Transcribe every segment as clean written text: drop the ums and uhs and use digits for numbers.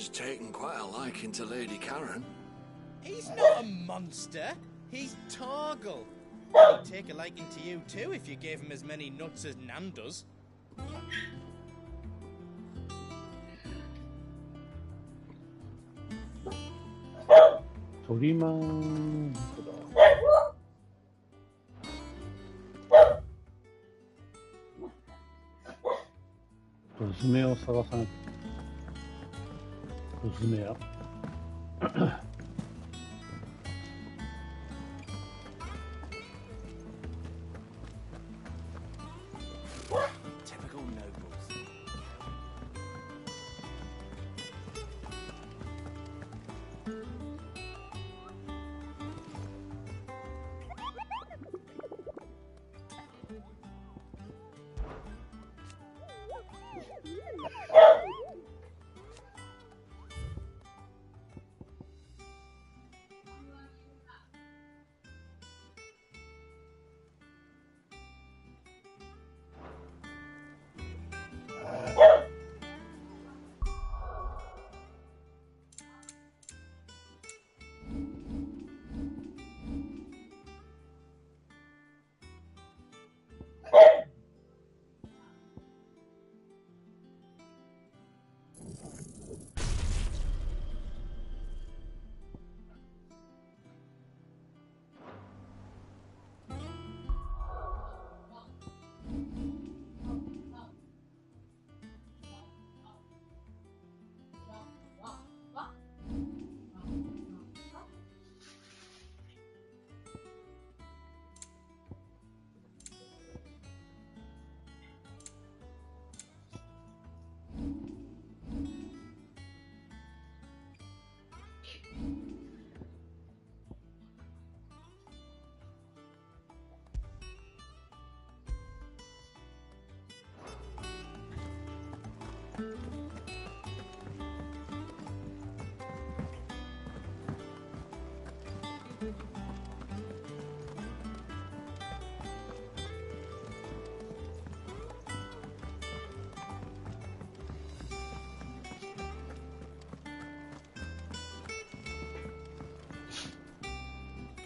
He's taken quite a liking to Lady Karen. He's not a monster. He's Torgal. He'd take a liking to you too if you gave him as many nuts as Nan does. Toriman. 娘を探さなきゃ。娘や。Typical nobles.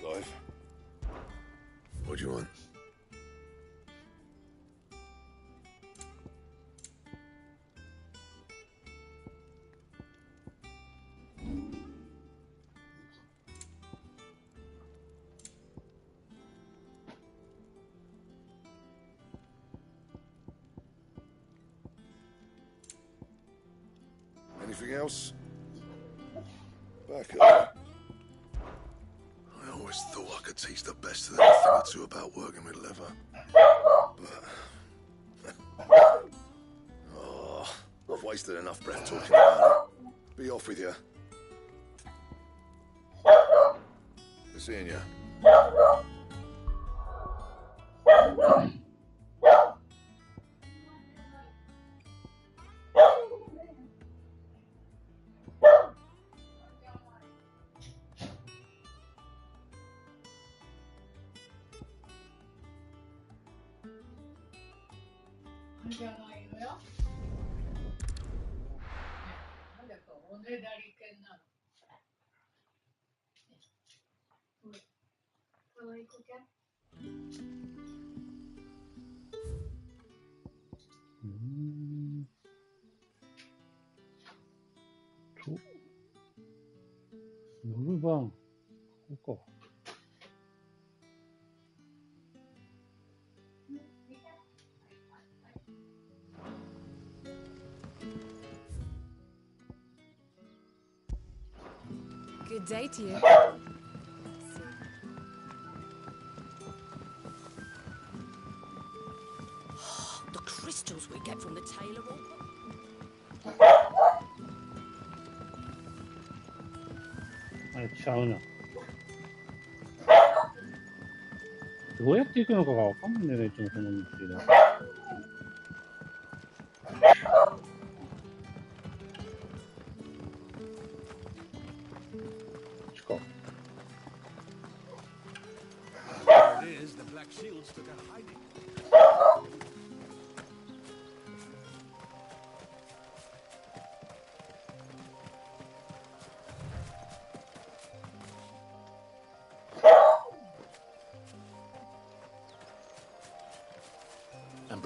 Clive, what do you want? Anything else? Back up. I always thought I could teach the best of them a thing or two about working with leather. But... oh, I've wasted enough breath talking about it. Be off with you. Good seeing you.夜晩、ここか。Good day to you. The crystals we get from the tailor all. あれちゃうな。どうやって行くのかがわかんないんだよね、いつもこの道で。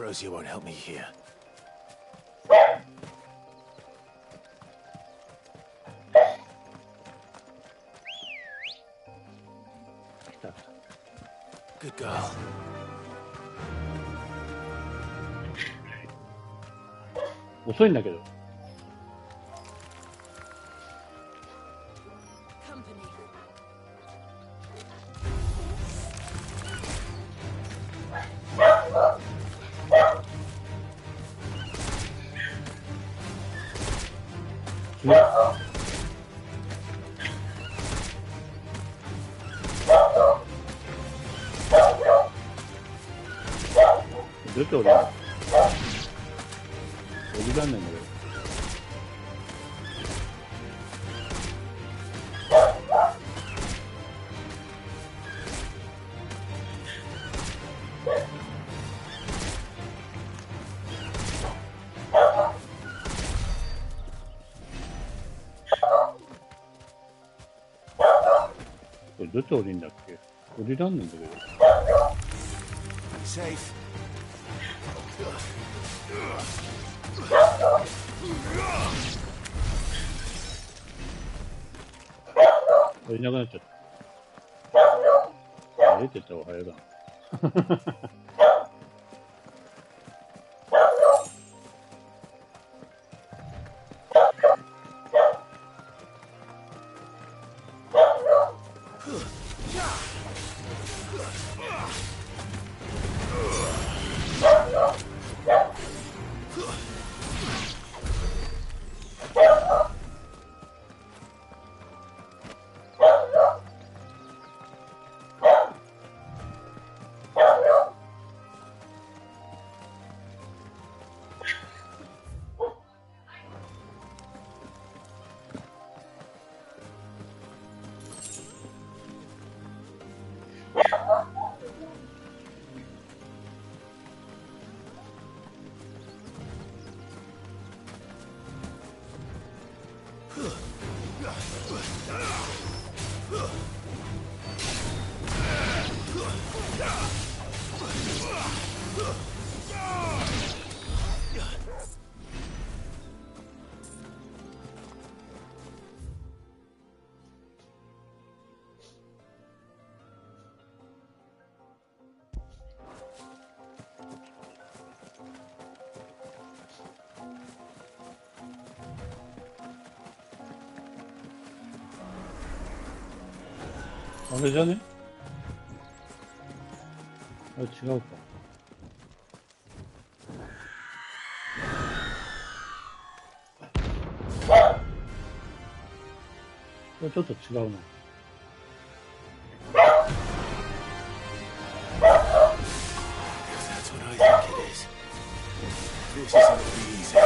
Ambrosia won't help me here. 来た。 Good girl. 遅いんだけど。 Company. どうやって降りるの？降りらんないんだけど。 これどうやって降りるんだっけ？降りらんないんだけど。 Safe. いなくなっちゃった。歩いてった方が早いかな。あれじゃね？あれ違うか。これちょっと違うな。 That's what I think it is. This isn't gonna be easy.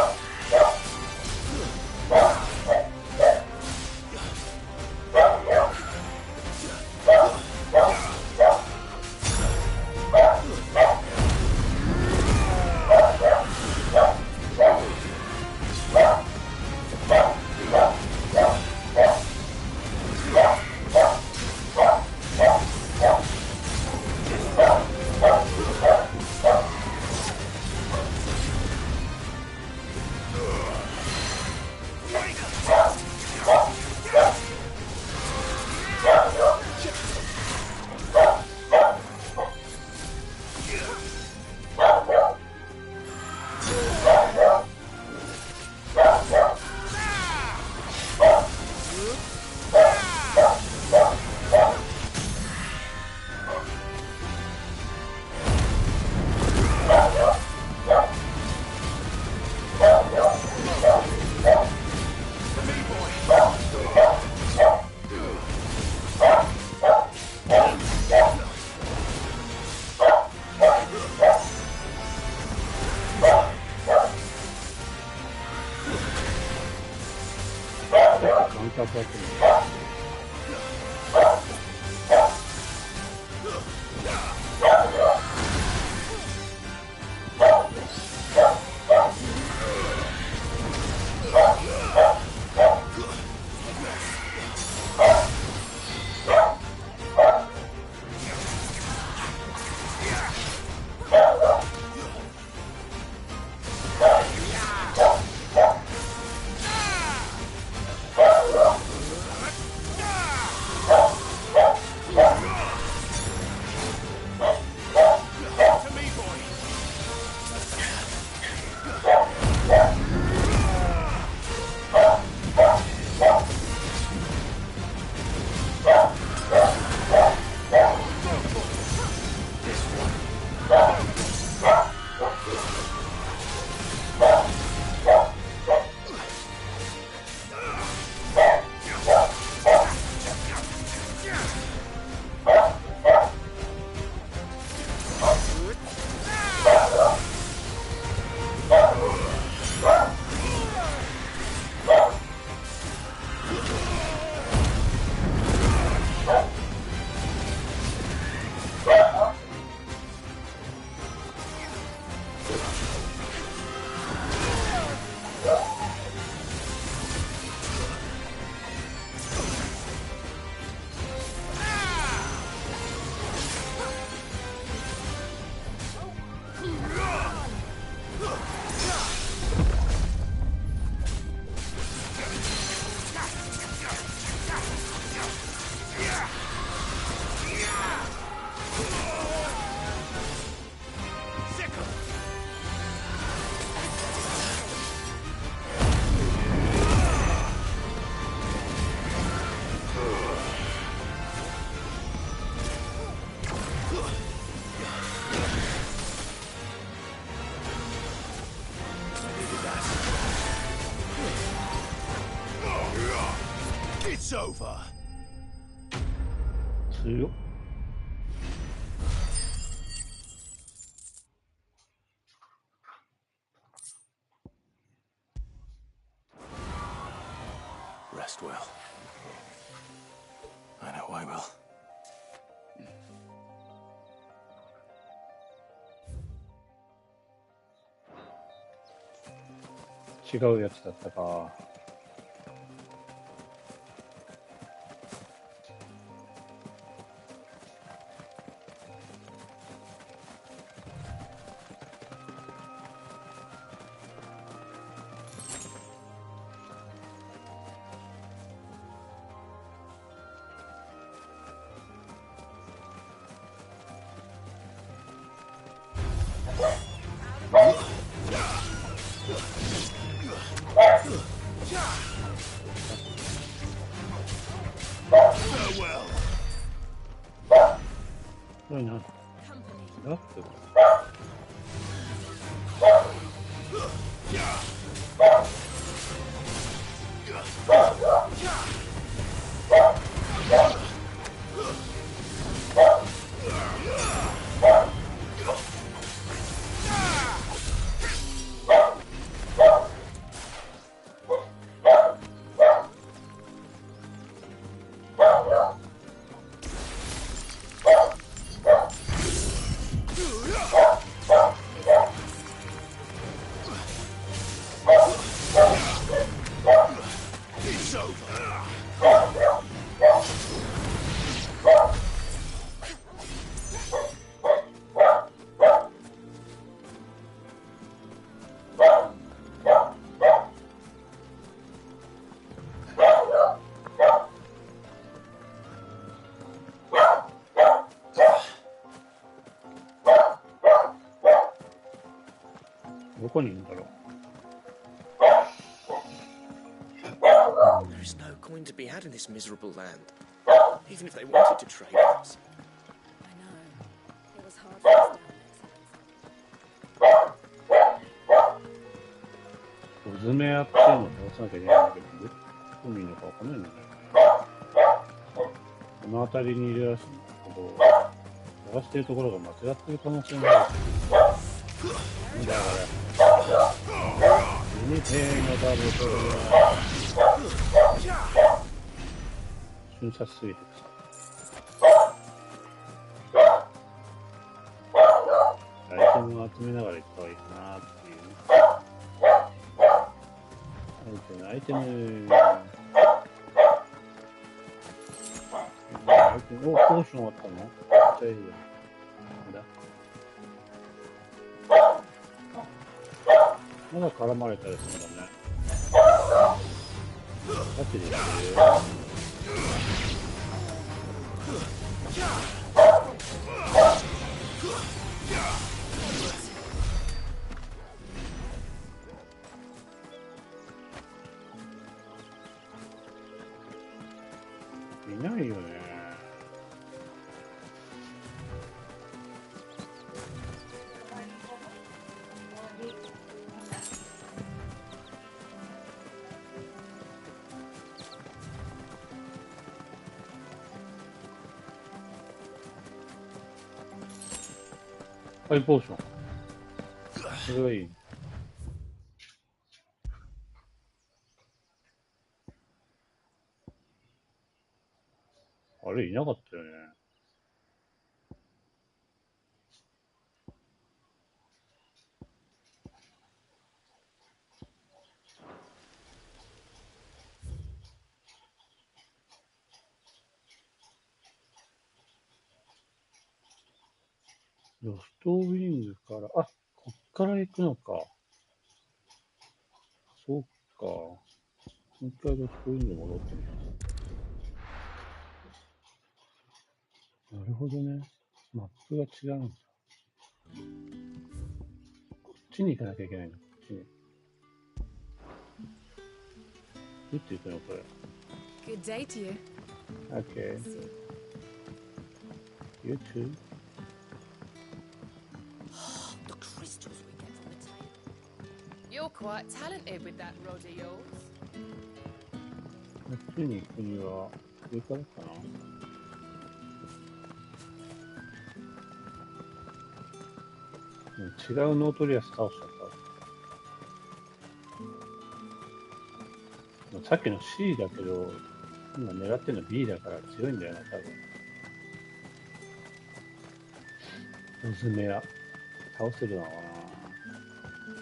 It's over. 強っ。Rest well. I know I will. 違うやつだったか。これなんラップどこにいるんだろう。There is no coin to be had in this miserable land. Even if they wanted to trade us. I know. It was hard for us down there. 小詰めやってんの倒さなきゃいけないんだけど、どこにいるのかわかんないんだよね。この辺りにいるらしいんだけど、探してるところが間違ってる可能性もある。なんだよこれ。ユニテーのダブル瞬殺水平アイテムを集めながら行った方がいいかなっていう、アイテムお、ポーションあったの？めっちゃいいよ。なんだまだ絡まれたりするんだね。ガチでやってるよ。いないよね。ハイポーション。それはいい。あれ、いなかったよね。ロストウィングから、あ、こっから行くのか。そうか。もう一回ロストウィング戻ってみよう。なるほどね。マップが違うんだ。こっちに行かなきゃいけないんだ。こっちに。どうやって行くのこれ。Good day to you. Okay. You too. The crystals we get from the table. You're quite talented with that rod of yours. こっちに行くには上からかな。違うノートリアス倒しちゃった。さっきの C だけど、今狙ってるの B だから強いんだよな、多分。スズメや倒せるのか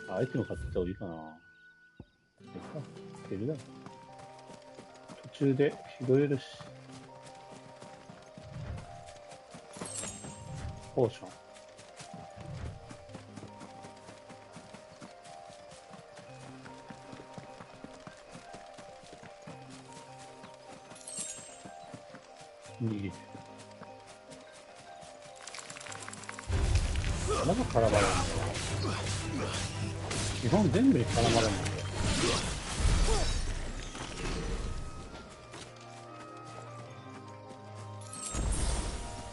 な。アイテム買ってきた方がいいかな。いけるだろ。途中で拾えるし。ポーション。逃げて。まだ絡まれるんだよ。基本全部に絡まれるんだよ。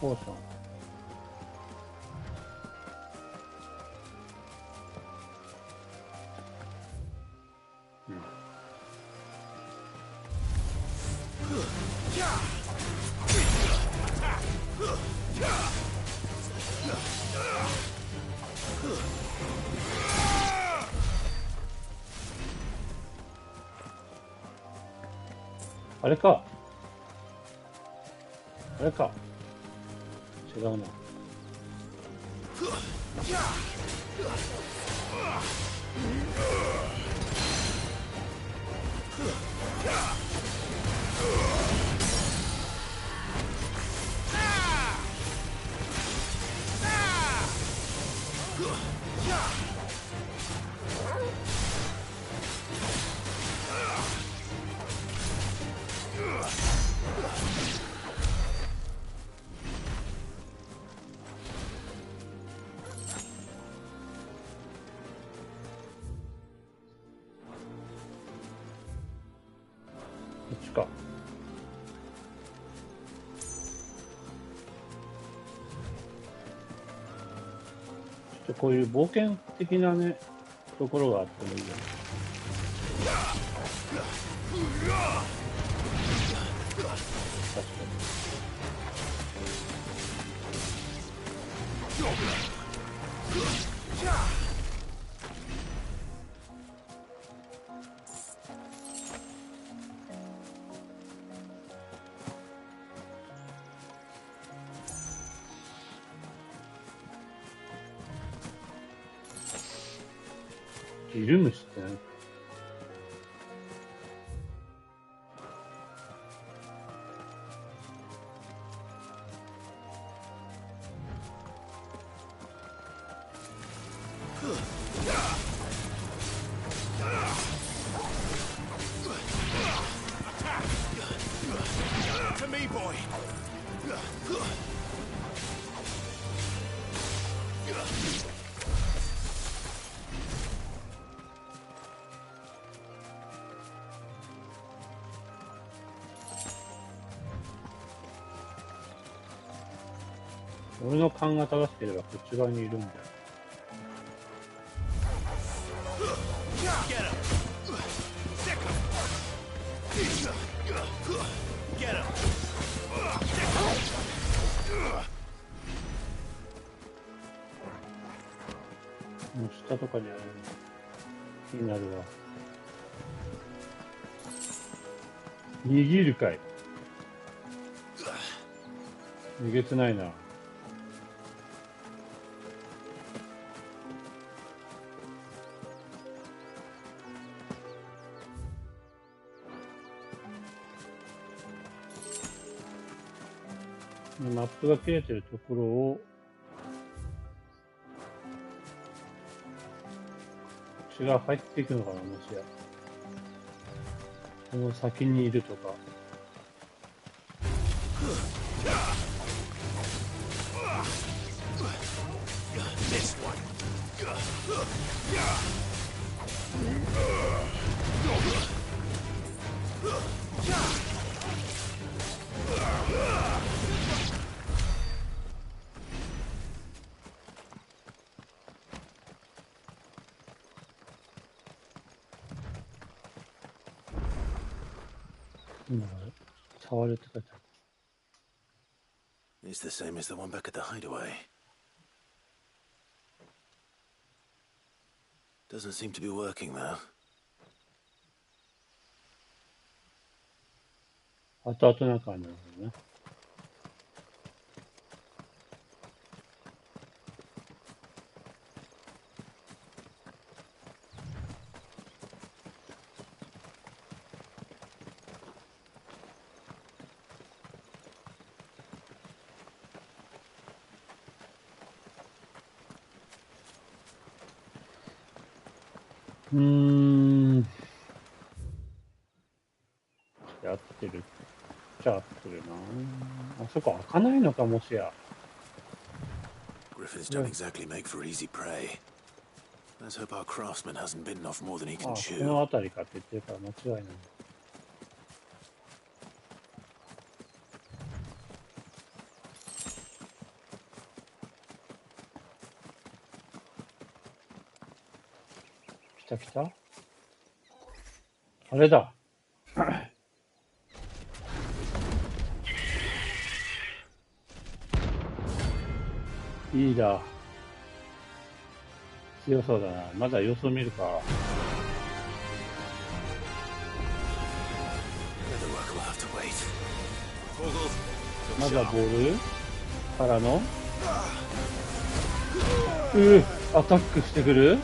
ポーション。あれか。あれか。違うな。こっちか。ちょっとこういう冒険的なね、ところがあってもいいよね。確かに。イルムシって何？To me, boy. 俺の勘が正しければこっち側にいるんだよ。もう下とかにあるの気になるわ。握るかい。逃げつないな。マップが切れてるところをこっち側入っていくのかな、もしや。この先にいるとか。今触るって書いてある。 It's the same as the one back at the hideaway. Doesn't seem to be working though. 後々なんかあるんだろうね。やってるっちゃ合ってるな。あそこ開かないのかもしや。 Griffins don't exactly make for easy prey. Let's hope our craftsman hasn't bitten off more than he あ can こ chew. の辺りかって言ってるから間違いない。来た来た。あれだ。いいだ。強そうだな。まだ様子を見るか。 The work will have to wait. まだボールからのアタックしてくる。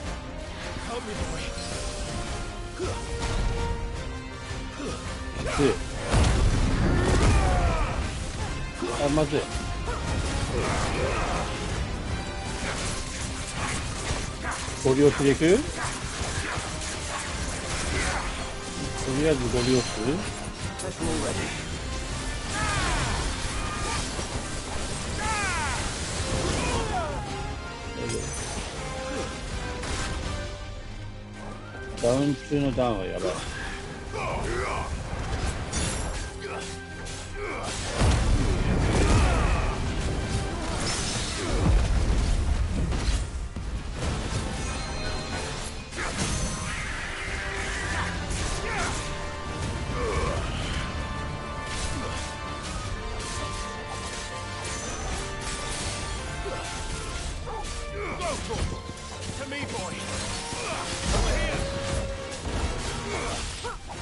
あ、まずい。ゴリ押しでいく。とりあえずゴリ押す。ダウン中のダウンはやばい。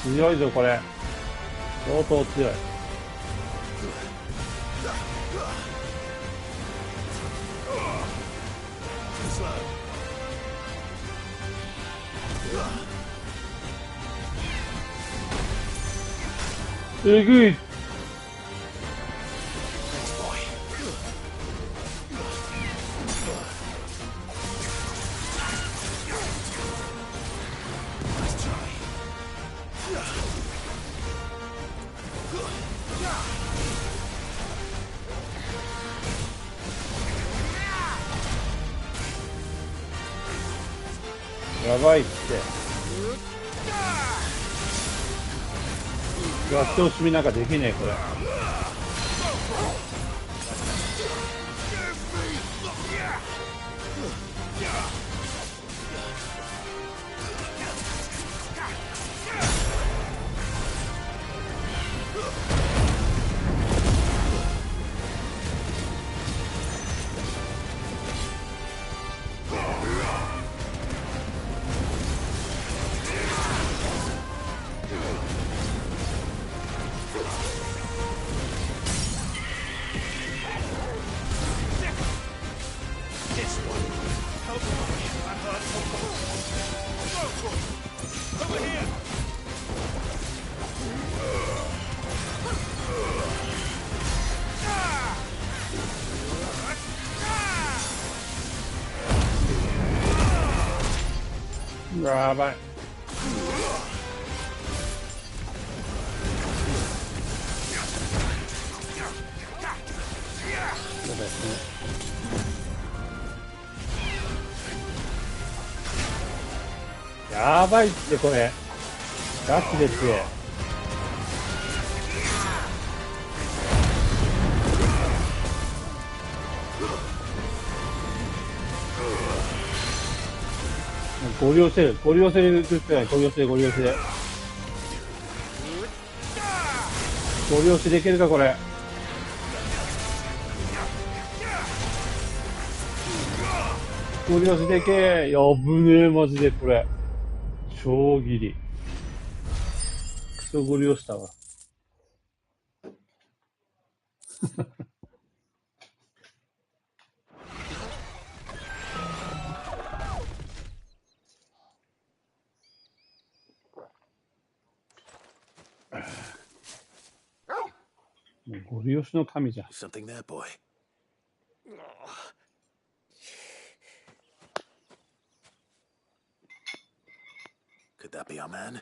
強いぞこれ。相当強い。えぐい。やばいって。合掌しみなんかできねえこれ。やばい。そうですね。やばいってこれ。ガチで強い。ゴリ押せる。ゴリ押せるって言ってない。ゴリ押せでゴリ押せで。ご了承できるかこれ。ご了承でけえ。やぶねえマジでこれ。超ギリ。クソご了したわ。ご利用しの神じゃん。Something there, boy. Could that be our man?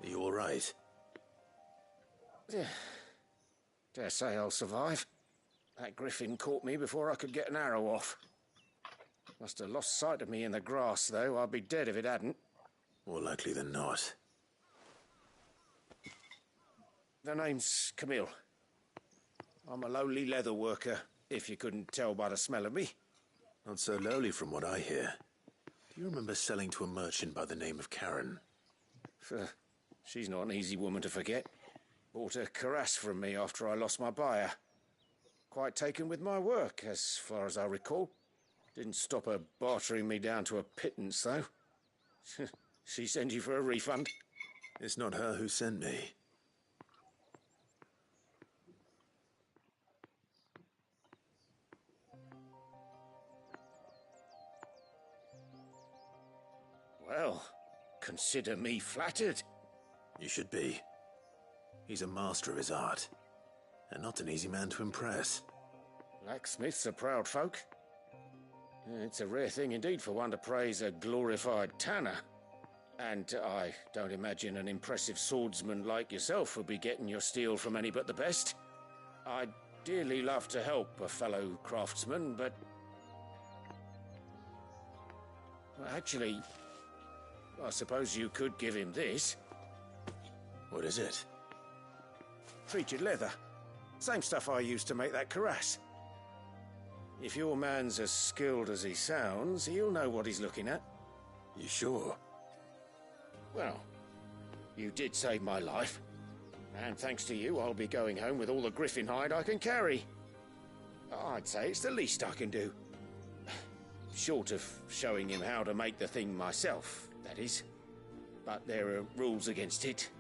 Are you all right? Dare say I'll survive. That griffin caught me before I could get an arrow off. Must have lost sight of me in the grass, though. I'd be dead if it hadn't. More likely than not. The name's Camille. I'm a lowly leather worker, if you couldn't tell by the smell of me. Not so lowly from what I hear. Do you remember selling to a merchant by the name of Karen? She's not an easy woman to forget. Bought a cuirass from me after I lost my buyer. Quite taken with my work, as far as I recall. Didn't stop her bartering me down to a pittance, though. She sent you for a refund? It's not her who sent me. Well, consider me flattered. You should be. He's a master of his art, and not an easy man to impress. Blacksmiths are proud folk. It's a rare thing indeed for one to praise a glorified tanner. And I don't imagine an impressive swordsman like yourself would be getting your steel from any but the best. I'd dearly love to help a fellow craftsman, but... Well, actually, I suppose you could give him this. What is it? Treated leather. Same stuff I used to make that cuirass. If your man's as skilled as he sounds, he'll know what he's looking at. You sure? Well, you did save my life. And thanks to you, I'll be going home with all the griffin hide I can carry. I'd say it's the least I can do. Short of showing him how to make the thing myself, that is. But there are rules against it.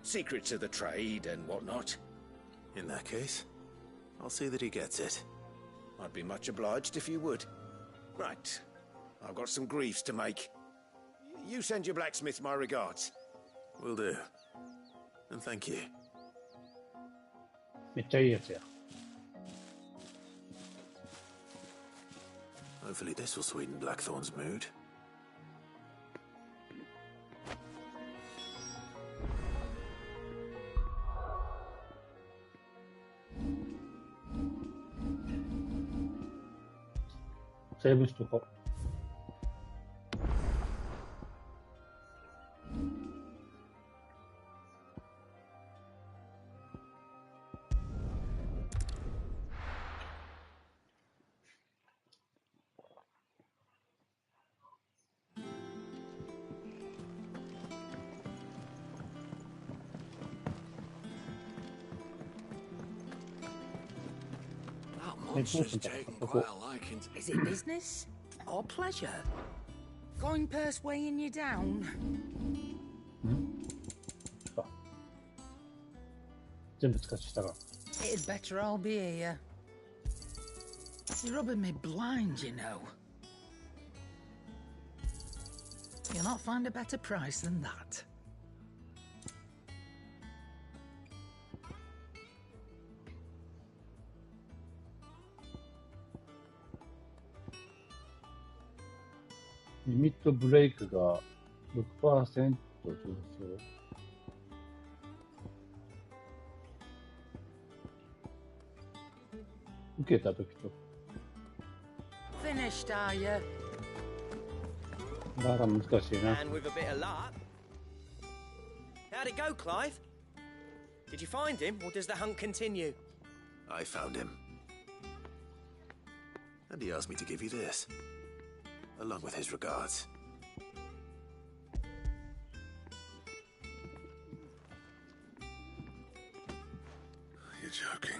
Secrets of the trade and whatnot. In that case, I'll see that he gets it. I'd be much obliged if you would. Right. I've got some greaves to make. You send your blacksmith my regards. Will do. And thank you. めっちゃいいやつや。Hopefully this will sweeten Blackthorn's mood. Saveしとこう。Monster's taken quite a liking. Is it business or pleasure? Coin purse weighing you down? 全部使ってしたが。 It'd better all be here. You're rubbing me blind, you know. You'll not find a better price than that. Limit break が 6% 上昇。受けた時と。Finished, are you? だから難しいな。 And with a bit of luck. How'd it go, Clive? Did you find him, or does the hunt continue? I found him. And he asked me to give you this, along with his regards. You're joking.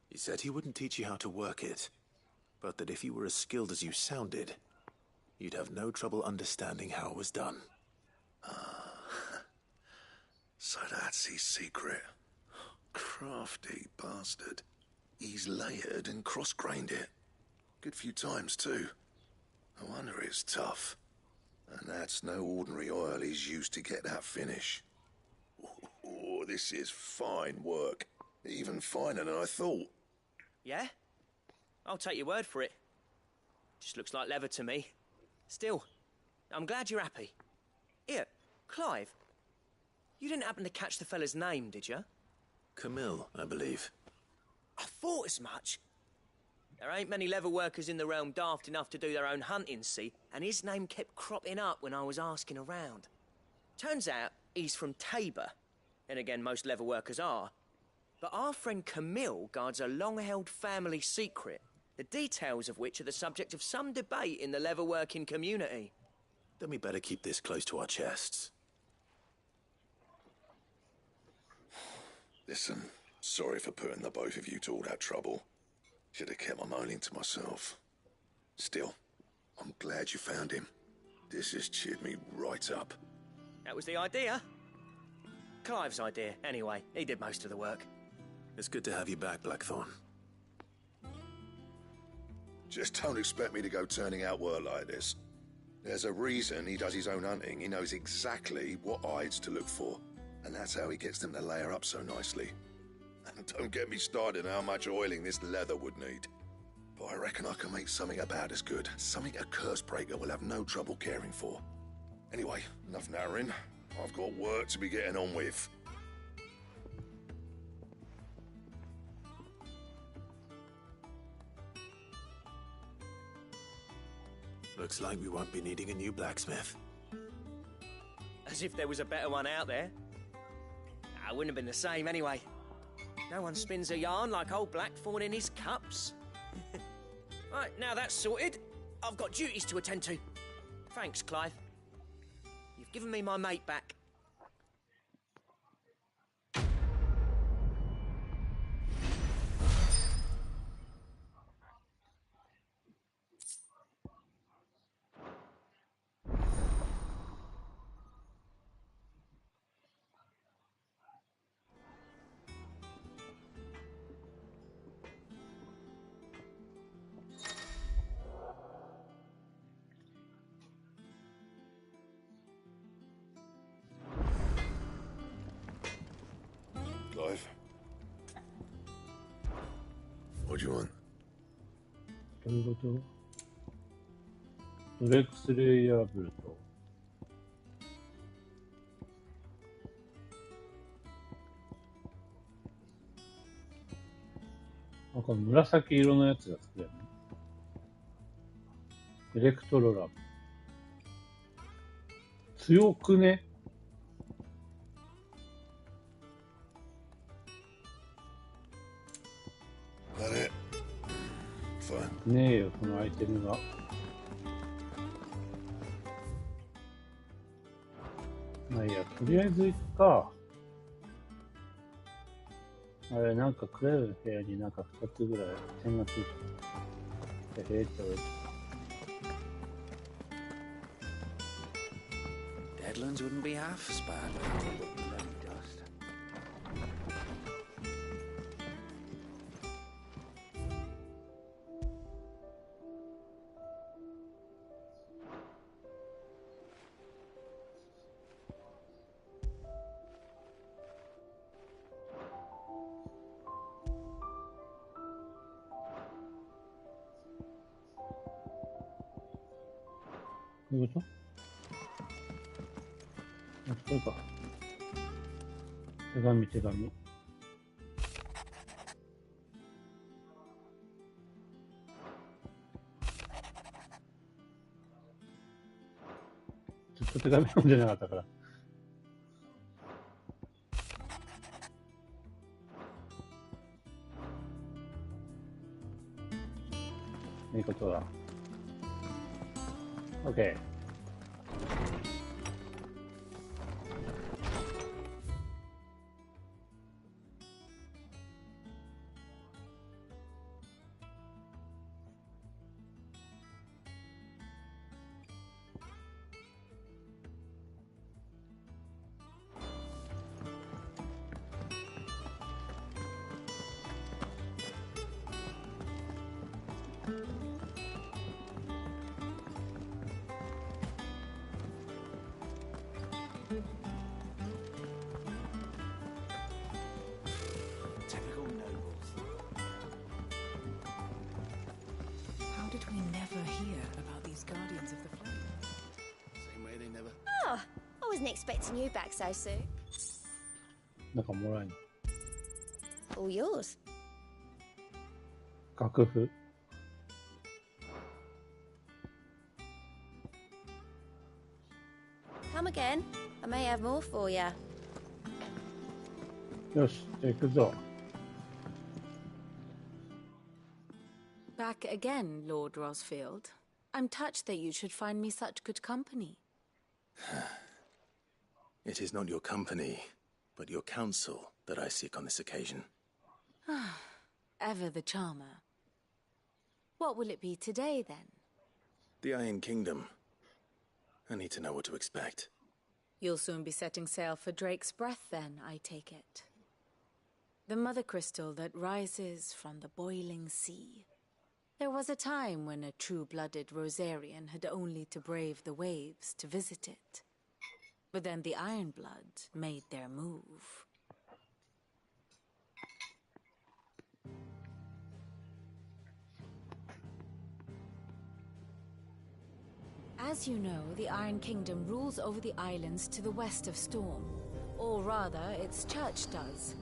He said he wouldn't teach you how to work it, but that if you were as skilled as you sounded, you'd have no trouble understanding how it was done. So that's his secret. Crafty bastard. He's layered and cross-grained it. Good few times, too. No wonder it's tough. And that's no ordinary oil he's used to get that finish. Oh, this is fine work. Even finer than I thought. Yeah? I'll take your word for it. Just looks like leather to me. Still, I'm glad you're happy. Here, Clive. You didn't happen to catch the fella's name, did you? Camille, I believe. I thought as much. There ain't many leather workers in the realm daft enough to do their own hunting, see? And his name kept cropping up when I was asking around. Turns out he's from Tabor. And again, most leather workers are. But our friend Camille guards a long-held family secret, the details of which are the subject of some debate in the leather-working community. Then we better keep this close to our chests. Listen, sorry for putting the both of you to all that trouble. Should have kept my moaning to myself. Still, I'm glad you found him. This has cheered me right up. That was the idea. Clive's idea, anyway. He did most of the work. It's good to have you back, Blackthorn. Just don't expect me to go turning out work like this. There's a reason he does his own hunting. He knows exactly what hides to look for. And that's how he gets them to layer up so nicely. And don't get me started on how much oiling this leather would need. But I reckon I can make something about as good. Something a Cursebreaker will have no trouble caring for. Anyway, enough narrowing. I've got work to be getting on with. Looks like we won't be needing a new blacksmith. As if there was a better one out there. I wouldn't have been the same anyway. No one spins a yarn like old Blackthorn in his cups. Right, now that's sorted, I've got duties to attend to. Thanks, Clive. You've given me my mate back. Clive? What do you want? どういうこと？ドレックスレイヤーブルト。なんか紫色のやつが作れるね。エレクトロラム。強くね？That it? Fine. ねえよ、このアイテムが。まあいいや、とりあえず行くか。あれ、なんかクラウの部屋になんか2つぐらい点がついてる。って置いて。Deadlands wouldn't be half as bad without all the bloody dust.どういうこと？あ、これか。手紙。ちょっと手紙読んでなかったから。いいことだ。OK。Typical nobles. How did we never hear about these Guardians of the Flame? Same way they never. Oh, I wasn't expecting you back so soon. なんかもらえんの。All yours. 楽譜。Come again. I may have more for you. よし、じゃあ行くぞ。Back again, Lord Rosfield. I'm touched that you should find me such good company. It is not your company, but your counsel that I seek on this occasion. Ever the charmer. What will it be today, then? The Iron Kingdom. I need to know what to expect. You'll soon be setting sail for Drake's Breath, then, I take it. The mother crystal that rises from the boiling sea. There was a time when a true-blooded Rosarian had only to brave the waves to visit it. But then the Ironblood made their move. As you know, the Iron Kingdom rules over the islands to the west of Storm. Or rather, its church does.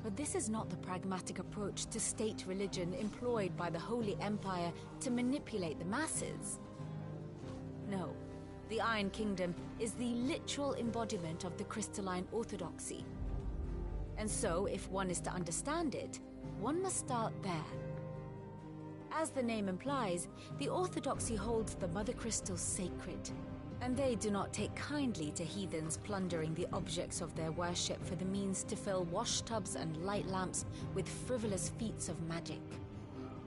But this is not the pragmatic approach to state religion employed by the Holy Empire to manipulate the masses. No, the Iron Kingdom is the literal embodiment of the crystalline orthodoxy. And so, if one is to understand it, one must start there. As the name implies, the orthodoxy holds the mother crystals sacred, and they do not take kindly to heathens plundering the objects of their worship for the means to fill washtubs and light lamps with frivolous feats of magic.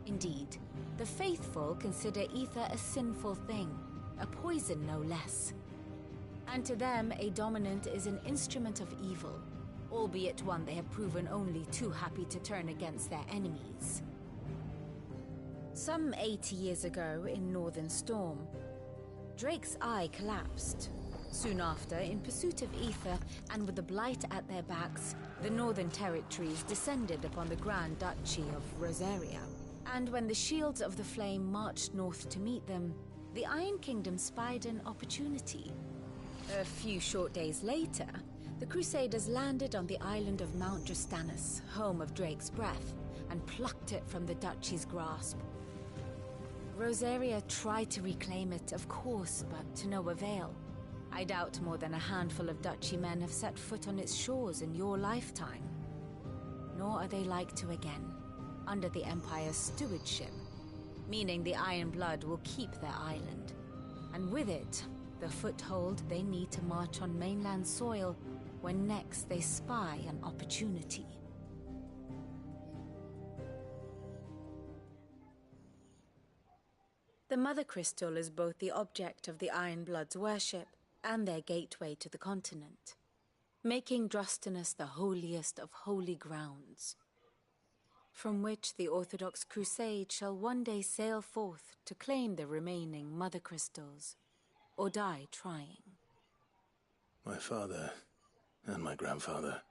Indeed, the faithful consider ether a sinful thing, a poison no less. And to them, a dominant is an instrument of evil, albeit one they have proven only too happy to turn against their enemies. Some 80 years ago in Northern Storm, Drake's eye collapsed. Soon after, in pursuit of ether and with the blight at their backs, the Northern Territories descended upon the Grand Duchy of Rosaria. And when the Shields of the Flame marched north to meet them, the Iron Kingdom spied an opportunity. A few short days later, the Crusaders landed on the island of Mount Justanus, home of Drake's Breath, and plucked it from the Duchy's grasp. Rosaria tried to reclaim it, of course, but to no avail. I doubt more than a handful of Duchy men have set foot on its shores in your lifetime. Nor are they like to again, under the Empire's stewardship, meaning the Iron Blood will keep their island, and with it, the foothold they need to march on mainland soil when next they spy an opportunity. The Mother Crystal is both the object of the Iron Blood's worship and their gateway to the continent, making Drostanus the holiest of holy grounds, from which the Orthodox Crusade shall one day sail forth to claim the remaining Mother Crystals, or die trying. My father and my grandfather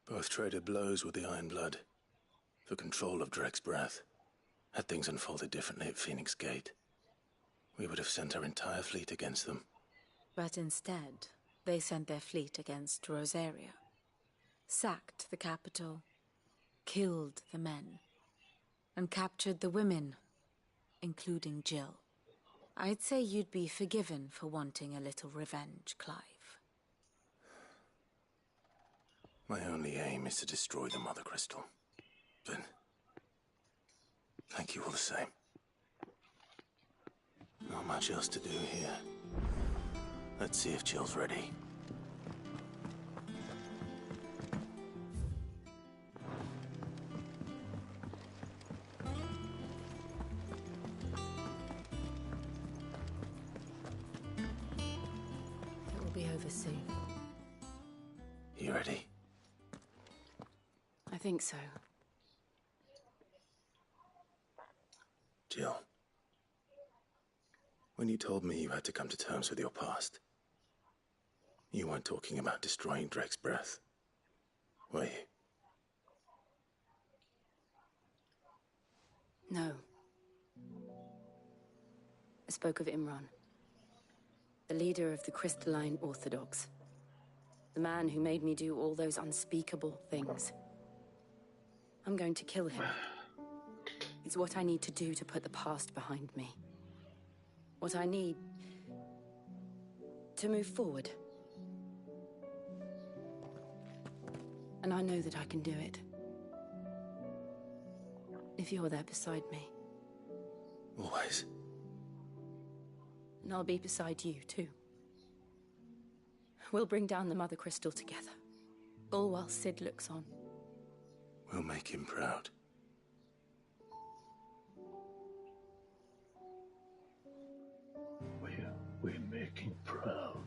both traded blows with the Iron Blood for control of Drake's Breath. Had things unfolded differently at Phoenix Gate, we would have sent our entire fleet against them. But instead, they sent their fleet against Rosaria, sacked the capital, killed the men, and captured the women, including Jill. I'd say you'd be forgiven for wanting a little revenge, Clive. My only aim is to destroy the Mother Crystal. But thank you all the same. Not much else to do here. Let's see if Jill's ready. It will be over soon. You ready? I think so. Jill, when you told me you had to come to terms with your past, you weren't talking about destroying Drake's breath, were you? No. I spoke of Imran, the leader of the Crystalline Orthodox. The man who made me do all those unspeakable things. I'm going to kill him. It's what I need to do to put the past behind me. What I need to move forward. And I know that I can do it. If you're there beside me. Always. And I'll be beside you, too. We'll bring down the Mother Crystal together. All while Sid looks on. We'll make him proud. We'll make him proud.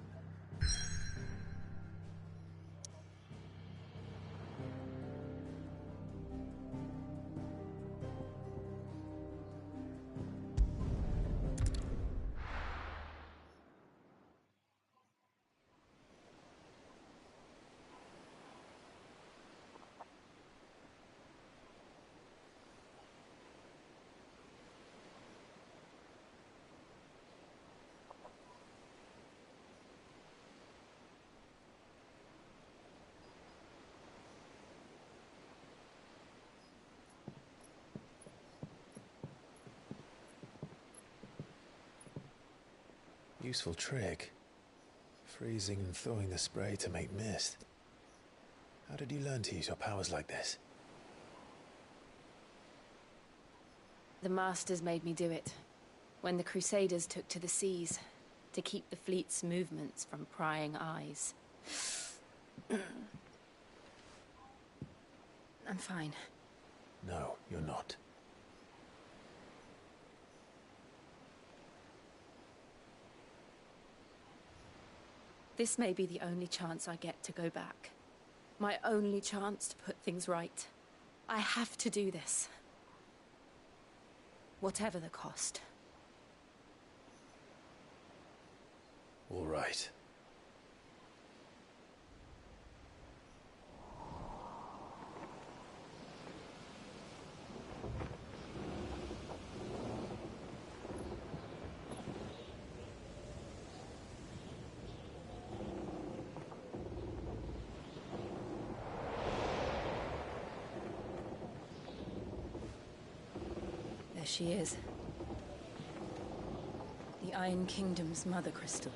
Useful trick. Freezing and thawing the spray to make mist. How did you learn to use your powers like this? The Masters made me do it. When the Crusaders took to the seas, to keep the fleet's movements from prying eyes. I'm fine. No, you're not. This may be the only chance I get to go back. My only chance to put things right. I have to do this. Whatever the cost. All right. She is. The Iron Kingdom's Mother Crystal.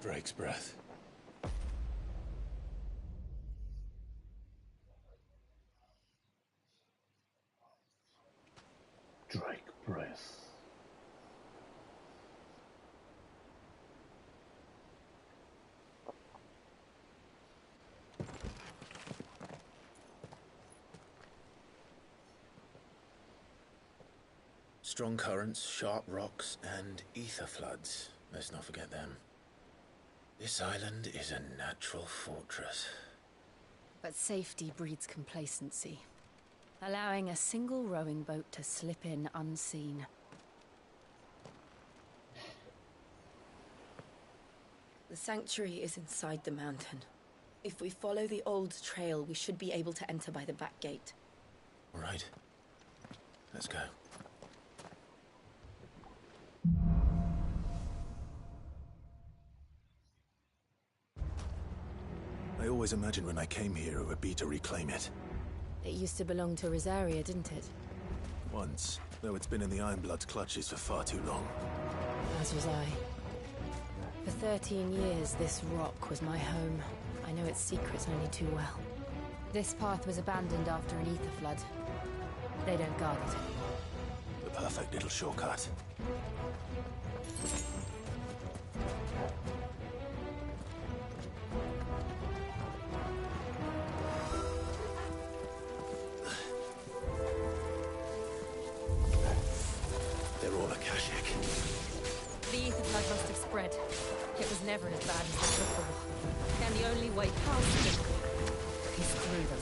Drake's breath. Drake breath. Strong currents, sharp rocks, and ether floods. Let's not forget them. This island is a natural fortress. But safety breeds complacency. Allowing a single rowing boat to slip in unseen. The sanctuary is inside the mountain. If we follow the old trail, we should be able to enter by the back gate. All right. Let's go. I always imagined when I came here it would be to reclaim it. It used to belong to Rosaria, didn't it? Once, though it's been in the Ironblood's clutches for far too long. As was I. For 13 years, this rock was my home. I know its secrets only too well. This path was abandoned after an ether flood. They don't guard it anymore. The perfect little shortcut. They're all Akashic. The ether flood must have spread. It was never as bad as it was before. And the only way past it is through them.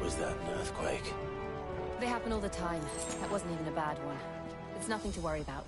Was that an earthquake? They happen all the time. That wasn't even a bad one. It's nothing to worry about.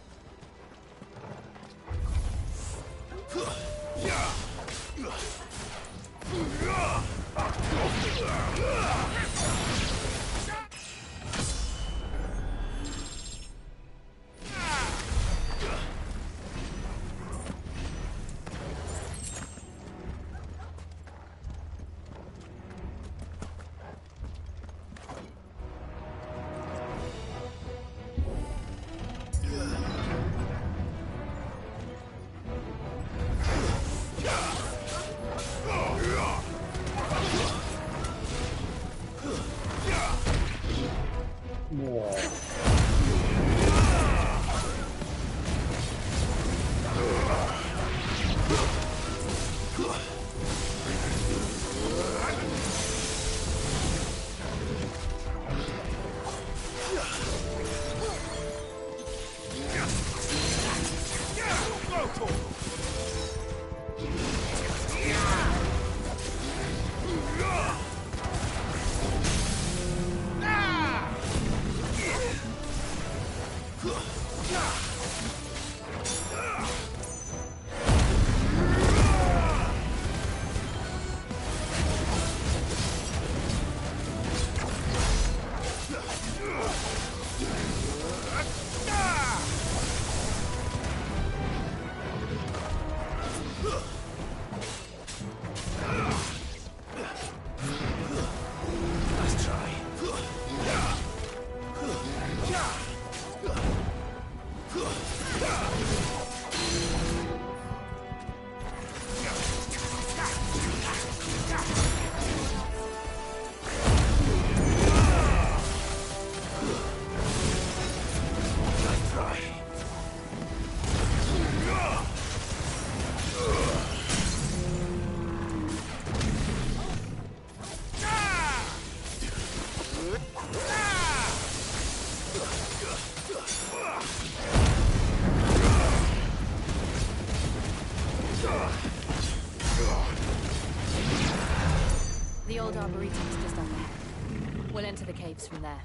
The old arboretum is just up ahead. We'll enter the caves from there.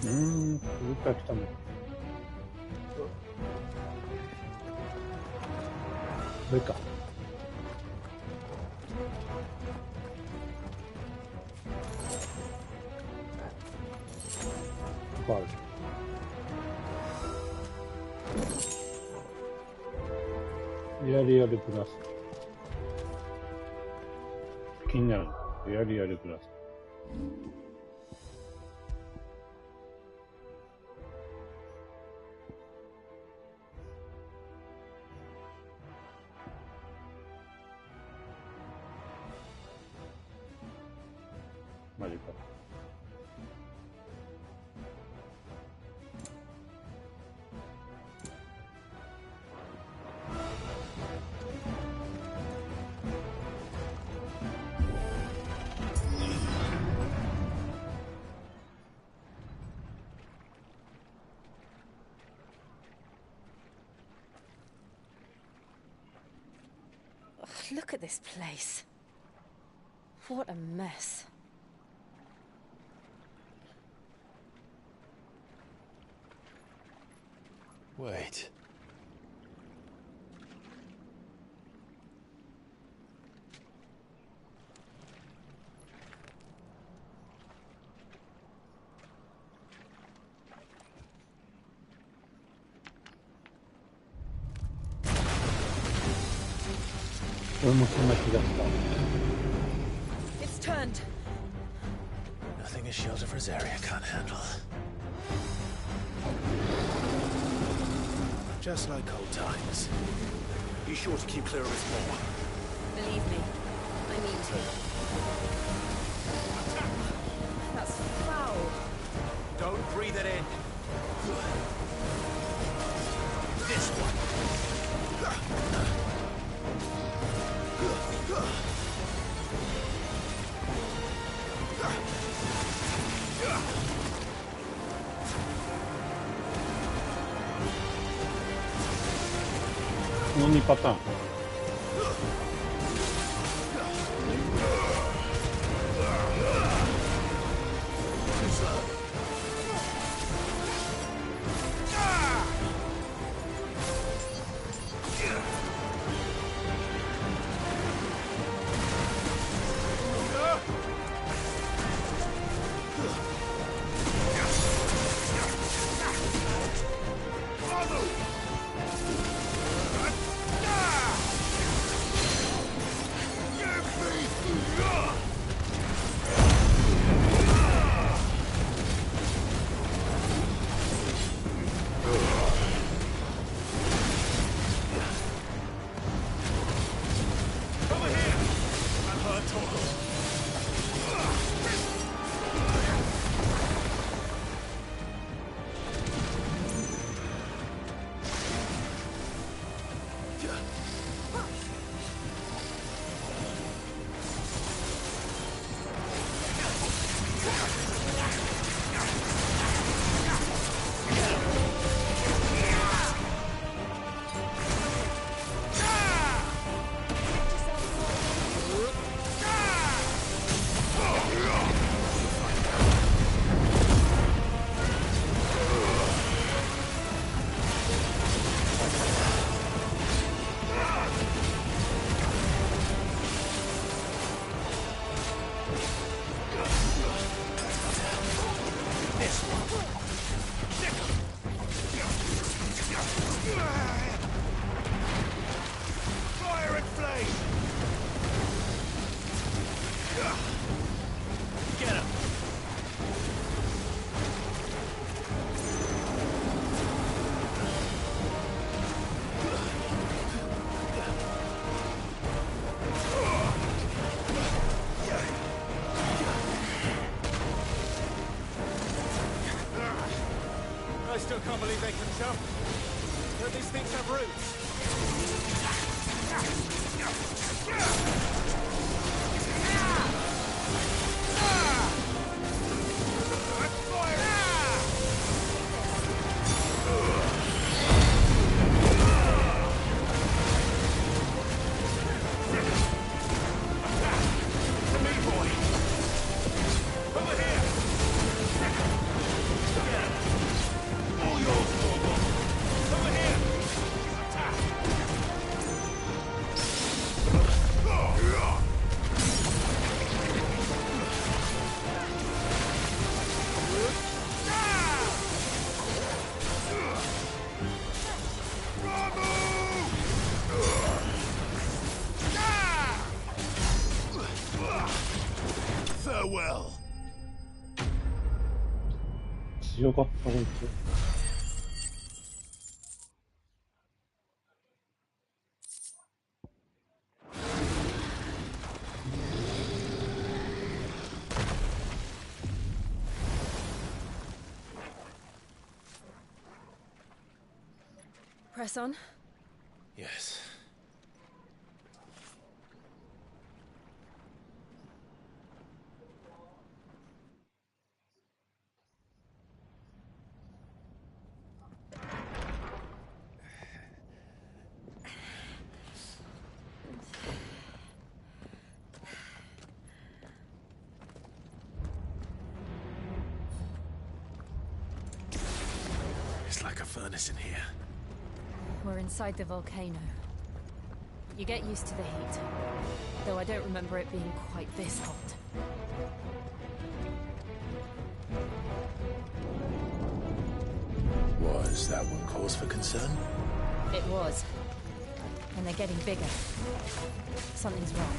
여기까지来たね。上か。ここある。エアリアルプラス。気になる。エアリアルプラス。マジか。Look at this place. What a mess. Wait. It's turned. Nothing a shield of Rosaria can't handle. Just like old times. Be sure to keep clear of its maw. Believe me, I mean to. That's foul. Don't breathe it in. This one. No 2パターン。I still can't believe they can jump. Don't these things have roots? Farewell. 強かった本当。Press on. Yes. furnace in here. We're inside the volcano. You get used to the heat, though I don't remember it being quite this hot. Was that one cause for concern? It was. And they're getting bigger. Something's wrong.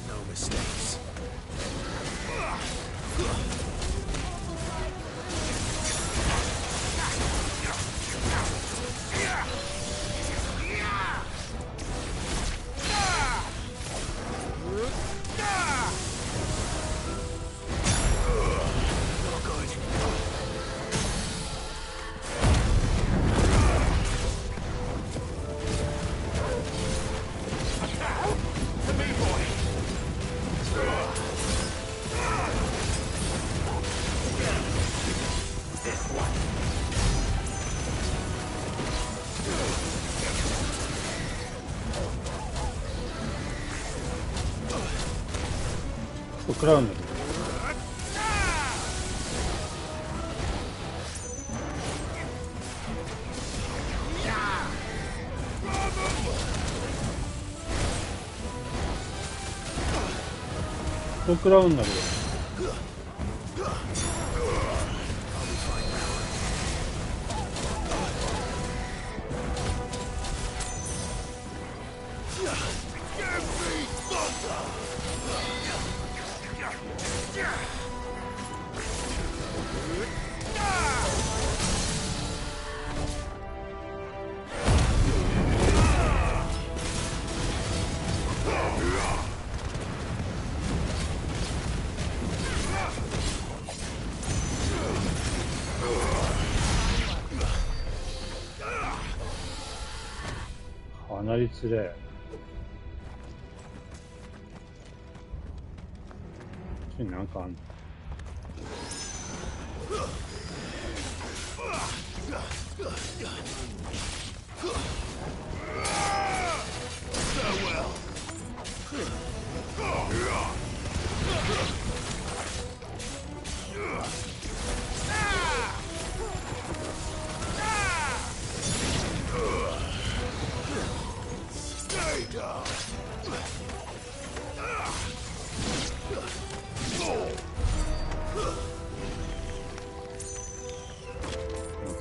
No mistakes.食らうんだけど。食らうんだけど。かなりつれえ。なんかあんの。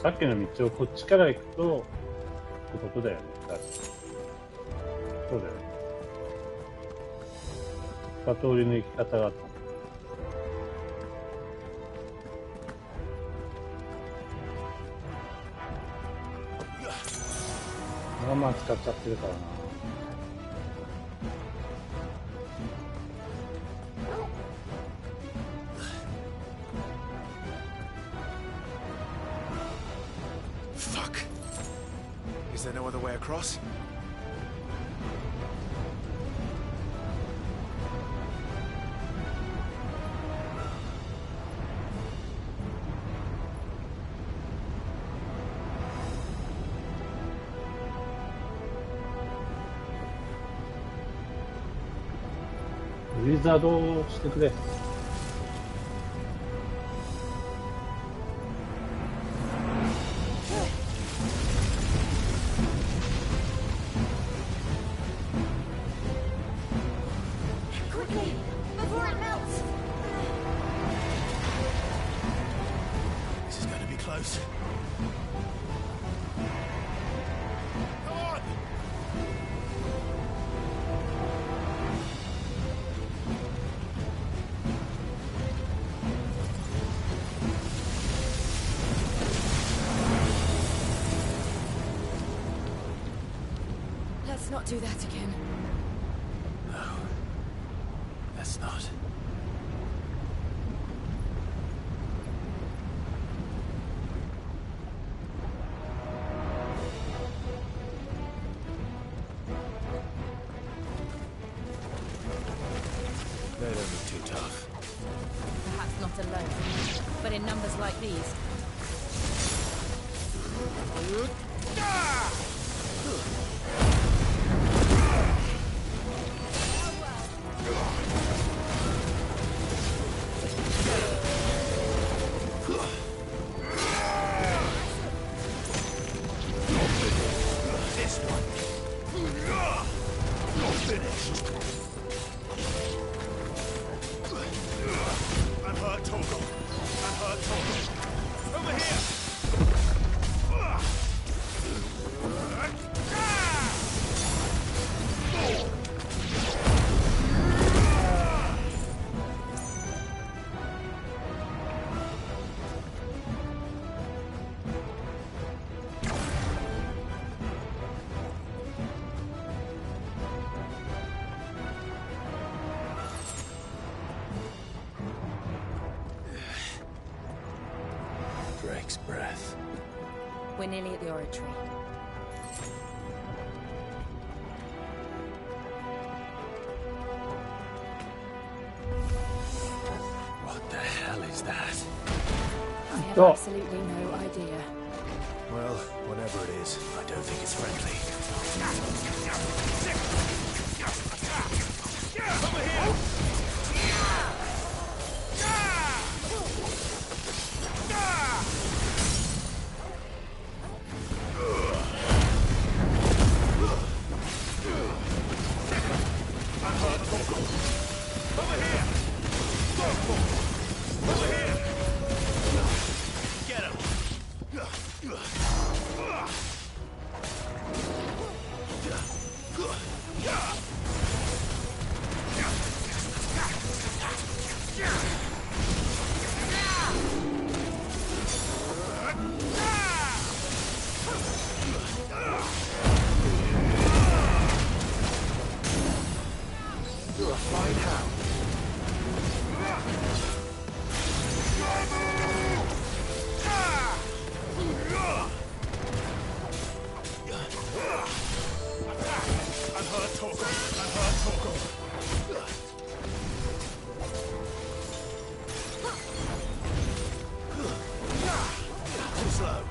さっきの道をこっちから行くとってことだよね。そうだよね。二通りの行き方があった。まあ使っちゃってるからな。Is there no other way across?ウィザードしてくれ。Quickly, before it melts. This is going to be close. Come on! Let's not do that again. No. That's not. They don't look too tough. Perhaps not alone, but in numbers like these. This one. You're finished. I'm hurt, Torgal. I'm hurt, Torgal. Over here! Drake's breath. We're nearly at the oratory. What the hell is that? I have Oh. absolutely no idea. Well, whatever it is, I don't think it's friendly. Over here! I'm hurt, Torgal. Over here! Over here! Get him! You're a fine hound. I'm hurt, Torgal. I'm hurt, Torgal. Too slow.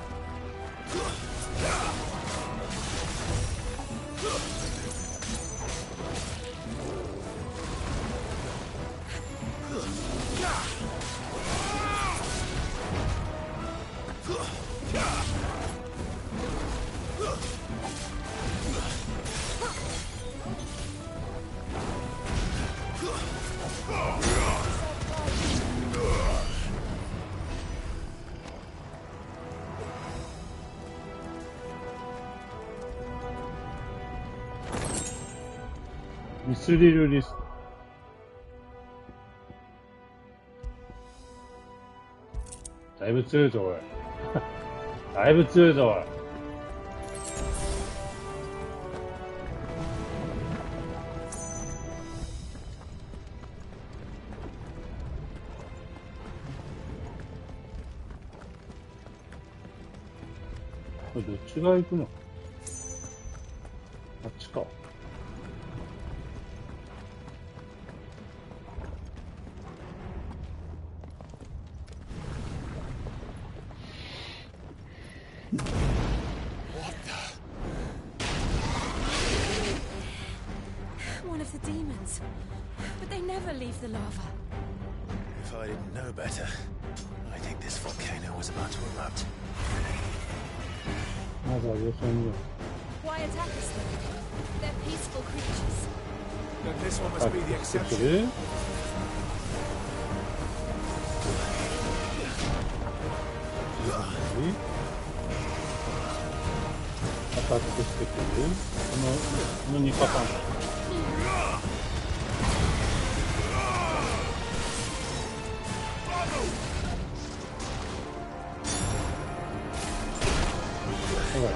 ミスリルリスト。だいぶ強いぞ、おい。だいぶ強いぞ、おい。これどっちが行くの？あっちか。One of the demons. But they never leave the lava. If I didn't know better, I think this volcano was about to erupt. まずは予想見よ Why attack us then? They're peaceful creatures. Then this one う。 must be the 作って exception. るアタックしてくるこの2パターン。ほら。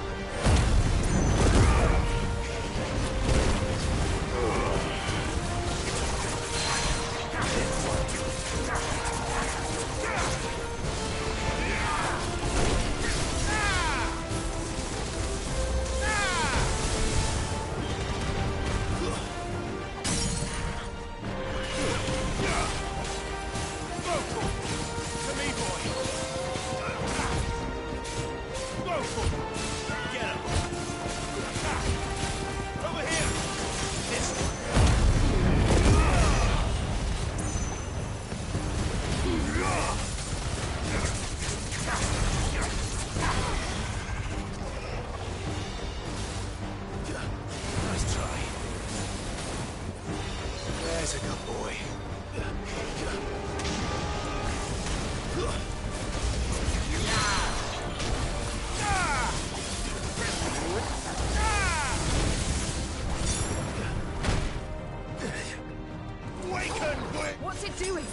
Nice try. There's a good boy. What's it doing?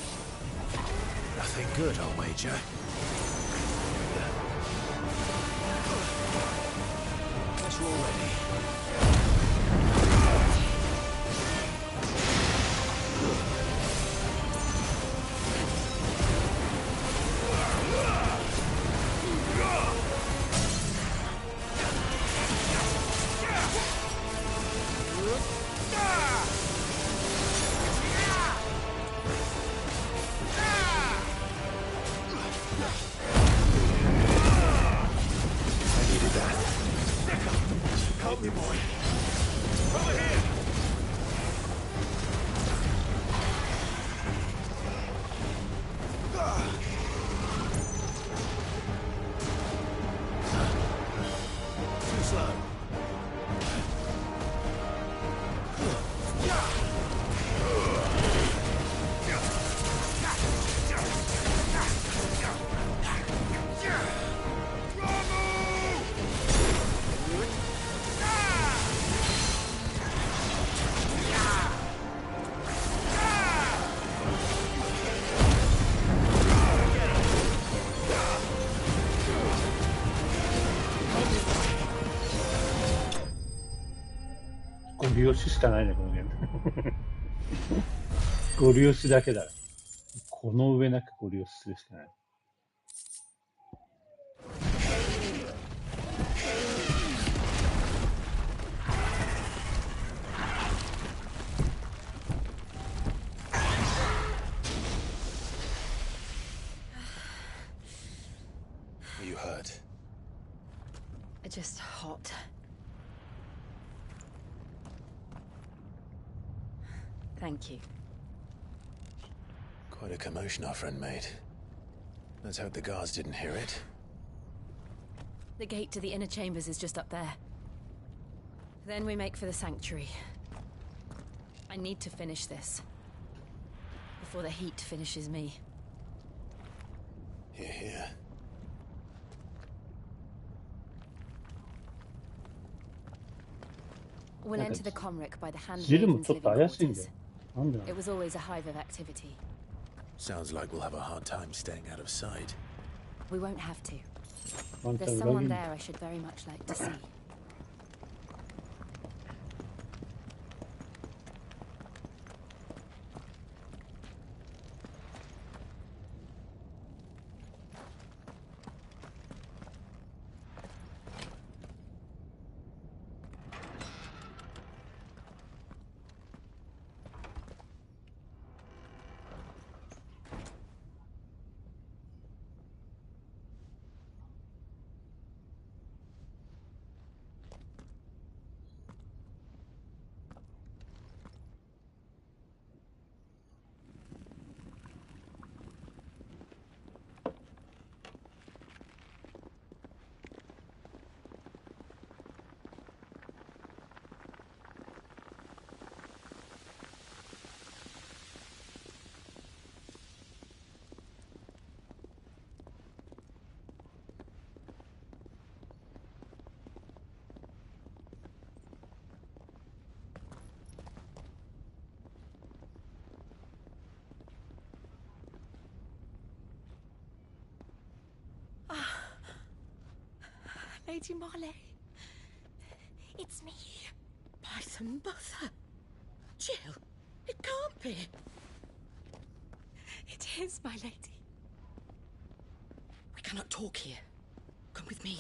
Nothing good, I'll wager. Guess we're all ready. I needed that. Help me, boy. Over here. Too slow.ゴリ押ししかないね、このゲーム。ゴリ押しだけだ。この上なくゴリ押しするしかない。You hurt. Just hot. Thank you. Quite a commotion our friend made. Let's hope the guards didn't hear it. The gate to the inner chambers is just up there. Then we make for the sanctuary. I need to finish this. Before the heat finishes me. Here, here. We'll enter the Comric by the handmaiden's ジルも living ちょっと怪しいんだ quarters. よ。なんでなの It was always a hive of activity. Sounds like we'll have a hard time staying out of sight. We won't have to. ワンちゃ There's ん裏切 someone る there I should very much like to see. Lady Marley. It's me. Python Mother. Jill, it can't be. It is, my lady. We cannot talk here. Come with me.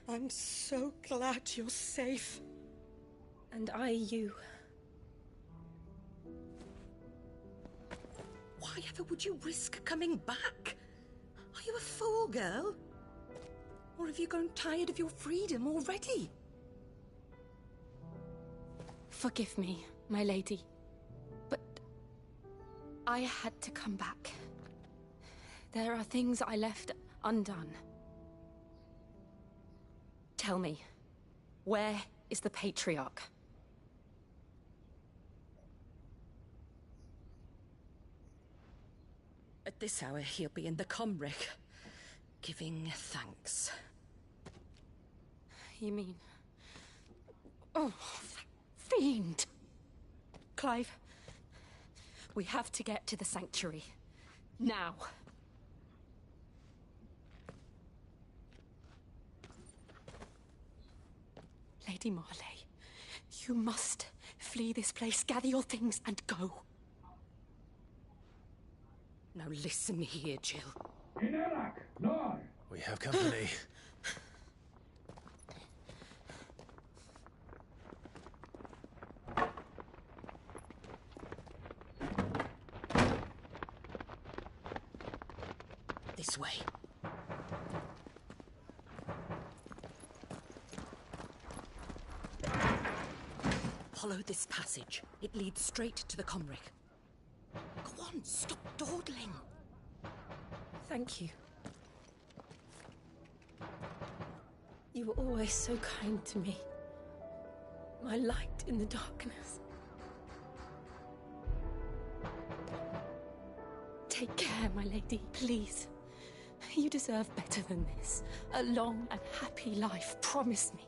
I'm so glad you're safe. And you. Why ever would you risk coming back? Are you a fool, girl? Or have you grown tired of your freedom already? Forgive me, my lady, but I had to come back. There are things I left undone. Tell me, where is the Patriarch? At this hour, he'll be in the Comric, giving thanks. You mean... Oh, that fiend! Clive, we have to get to the sanctuary. Now. Lady Marley, you must flee this place, gather your things, and go. Now listen here, Jill. We have company. This way. Follow this passage. It leads straight to the Comric. Go on, stop dawdling. Thank you. You were always so kind to me. My light in the darkness. Take care, my lady, please. You deserve better than this. A long and happy life, promise me.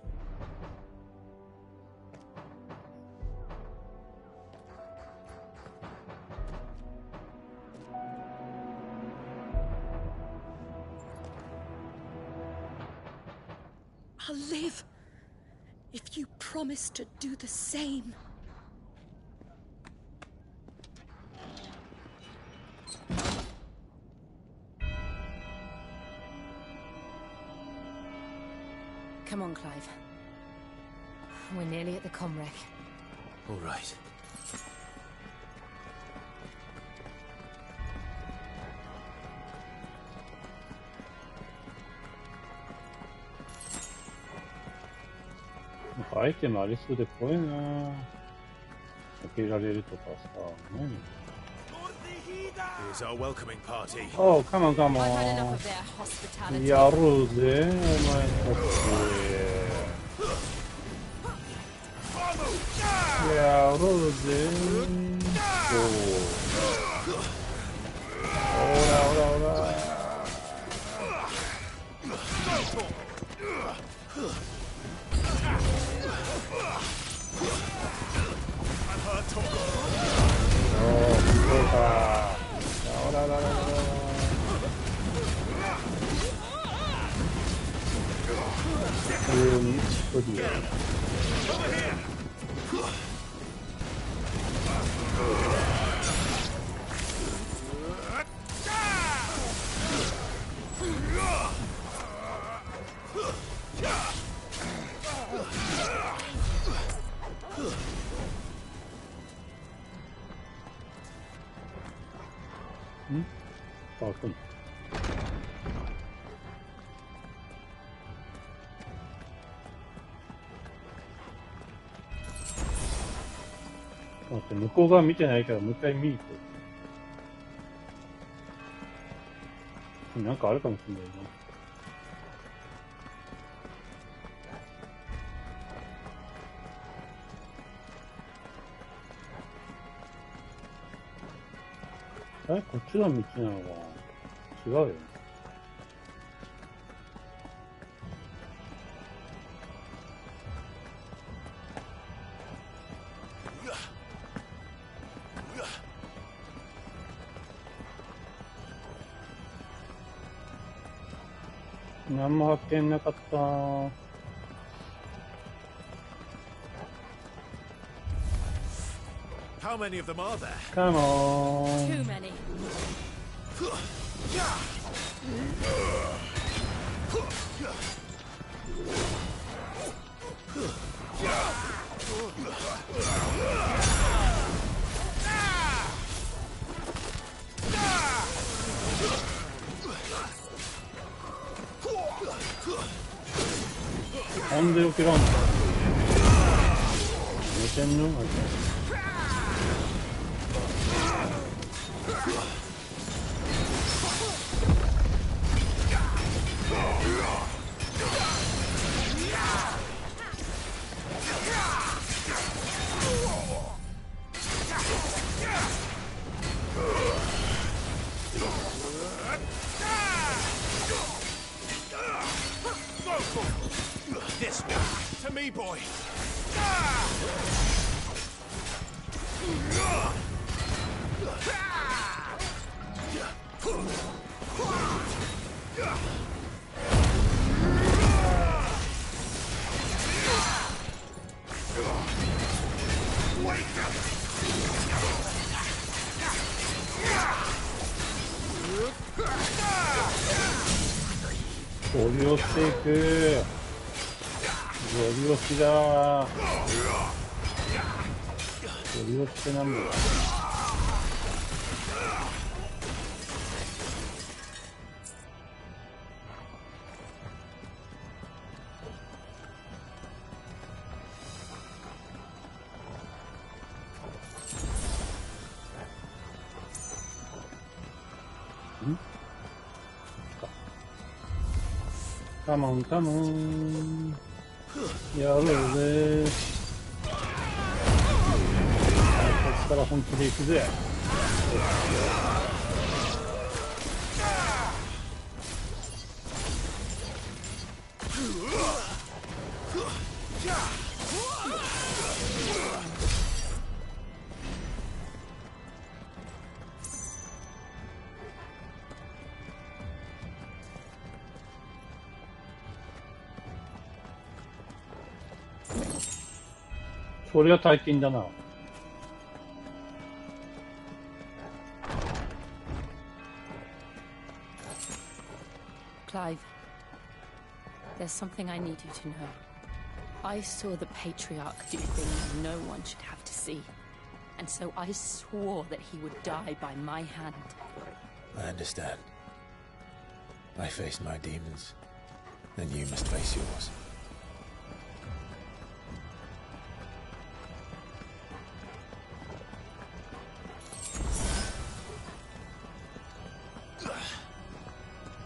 I'll live if you promise to do the same. Come on, Clive. We're nearly at the Comric. All right.アイテムありそうで怖いな。開けられるとかさ。何 Here's our welcoming party. Oh, come on, come on. やろうぜ、お前たち。やろうぜ。ほらほらほら。そうか。ほらほらほらほら。急に一人。あ、そう。待って、向こう側見てないから、もう一回見に行こう。なんかあるかもしれないな。こっちが道なのかな。違うよね。何も発見なかった。How many of them are there? Come on. Too many. On the ground. This way. To me, boy. Wake up. ゴリ押していく。ゴリ押しだ。ゴリ押してなんだ。カモンカモンやろうぜ。こっから本気で行くぜ。それは大金だな。Clive, there's something I need you to know. I saw the Patriarch do things no one should have to see. And so I swore that he would die by my hand. I understand. I faced my demons, and you must face yours.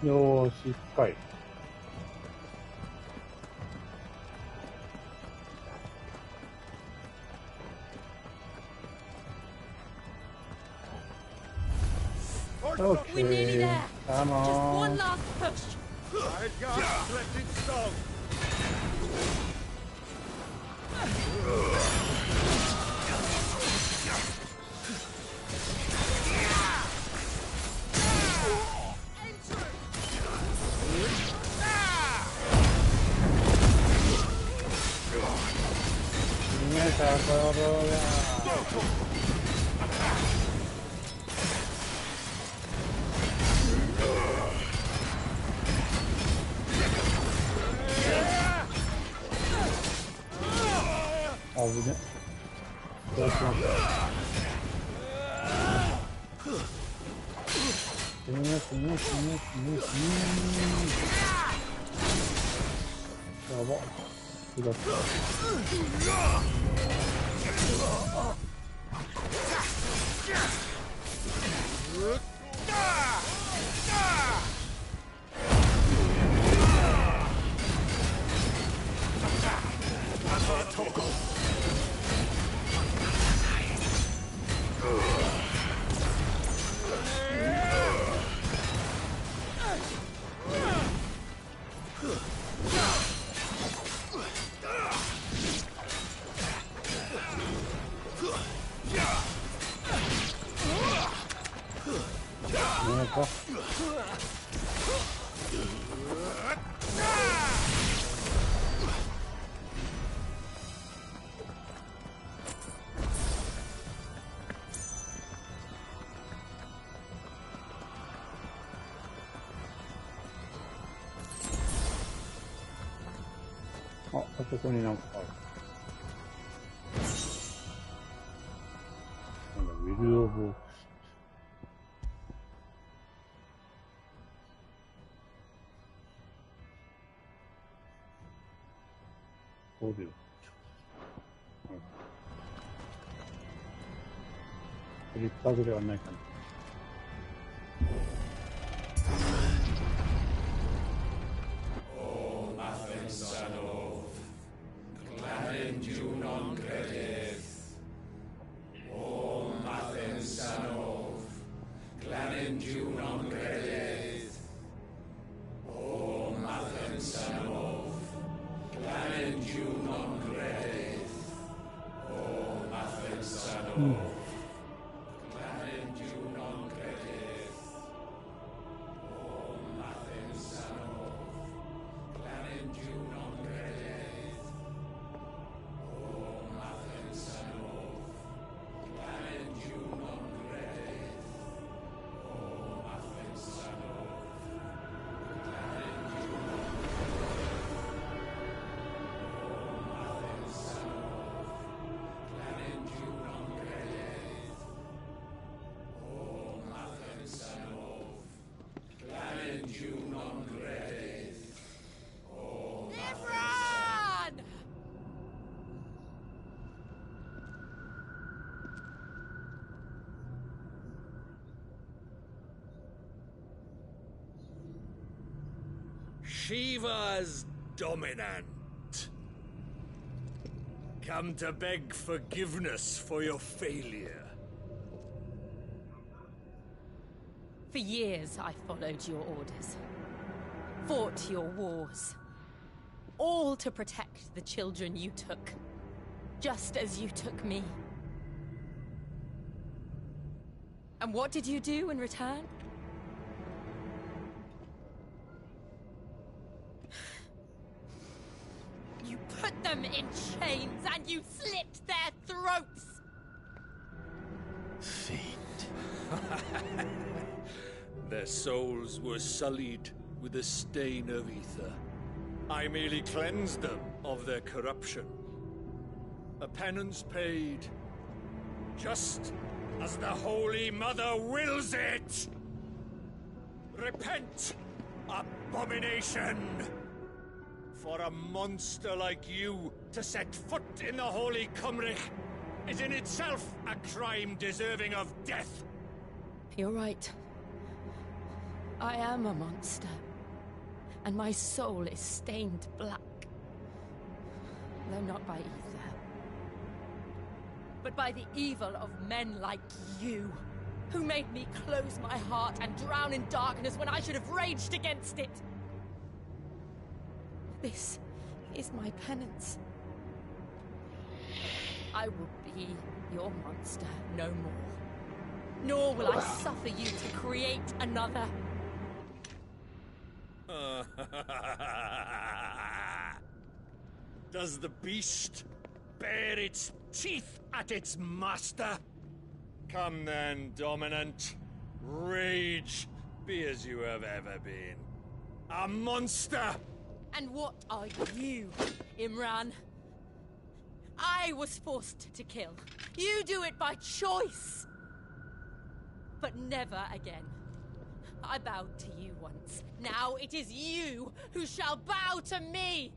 Yo, しっかり。We're nearly there. Come Just on. one last push. Side guard, collecting stone. あ、あそこになんかある。なんだ、ウィルドボークス。5秒。うん。立派ではないかな。Shiva's dominant. Come to beg forgiveness for your failure. For years I followed your orders. Fought your wars. All to protect the children you took. Just as you took me. And what did you do in return? You put them in chains and you slit their throats! Fiend. Their souls were sullied with a stain of ether. I merely cleansed them of their corruption. A penance paid, just as the Holy Mother wills it! Repent, abomination! For a monster like you to set foot in the Holy Cymric is in itself a crime deserving of death. You're right. I am a monster. And my soul is stained black. Though not by ether. But by the evil of men like you, who made me close my heart and drown in darkness when I should have raged against it. This is my penance. I will be your monster no more. Nor will I suffer you to create another. Does the beast bare its teeth at its master? Come then, dominant. Rage, be as you have ever been. A monster! And what are you, Imran? I was forced to kill. You do it by choice. But never again. I bowed to you once. Now it is you who shall bow to me!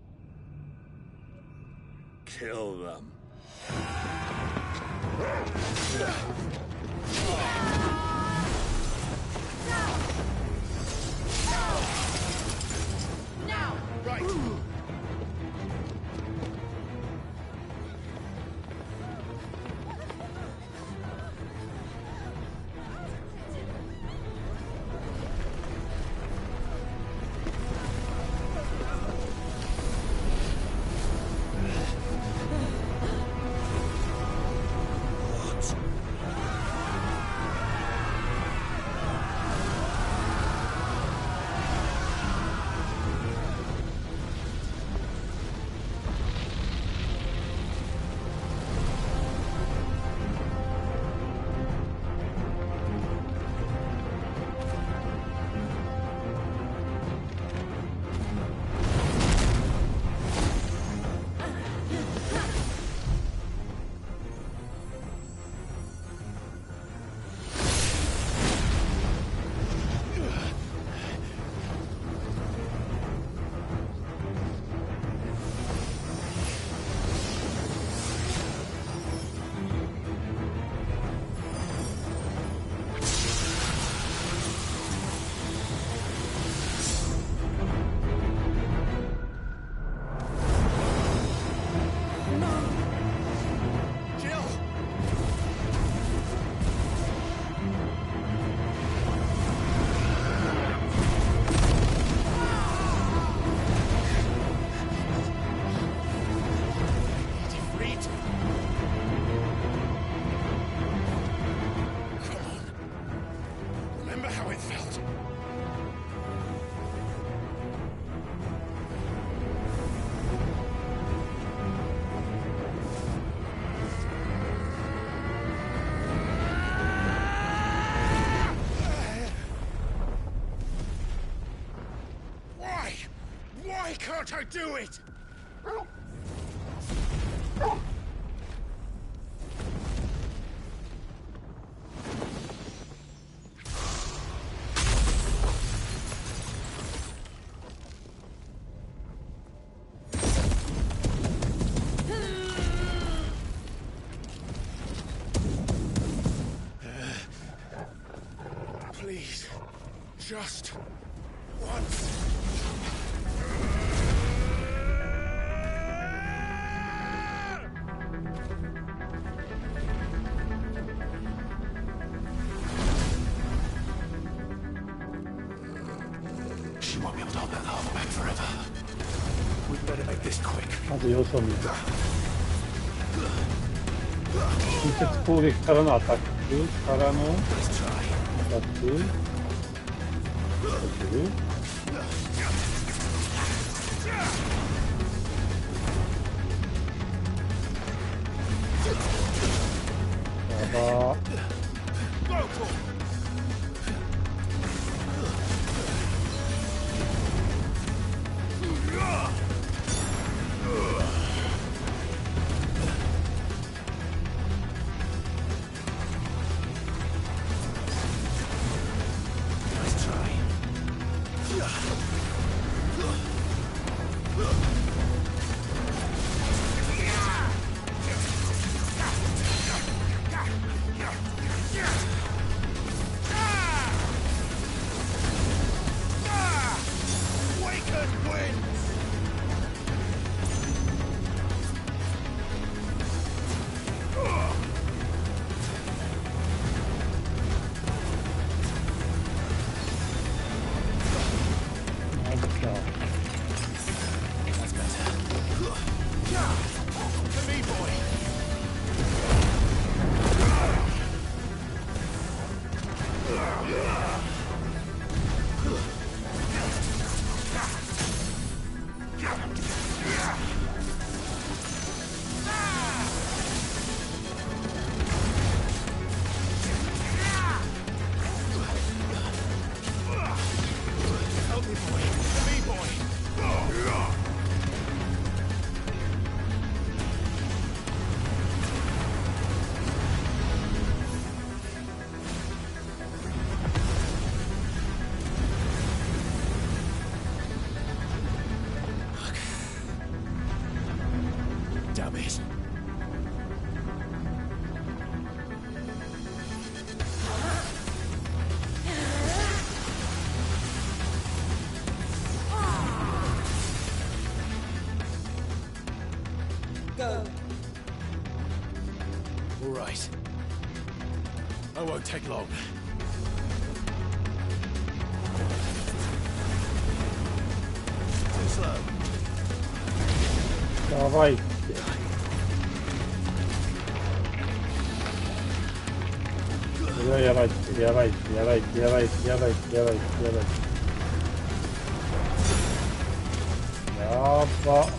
Kill them. Now! Right. Why can't I do it? Please, just once. She won't be able to hold that harbor back forever. We'd better make this quick. まず様子を見る。近接攻撃からのアタックからのアタック。やばー。All right. I won't take long. Too slow. やばいって。これはやばいって、やばいって、やばいって、やばいって、やばいって、やばいって、やばいって。やばっ。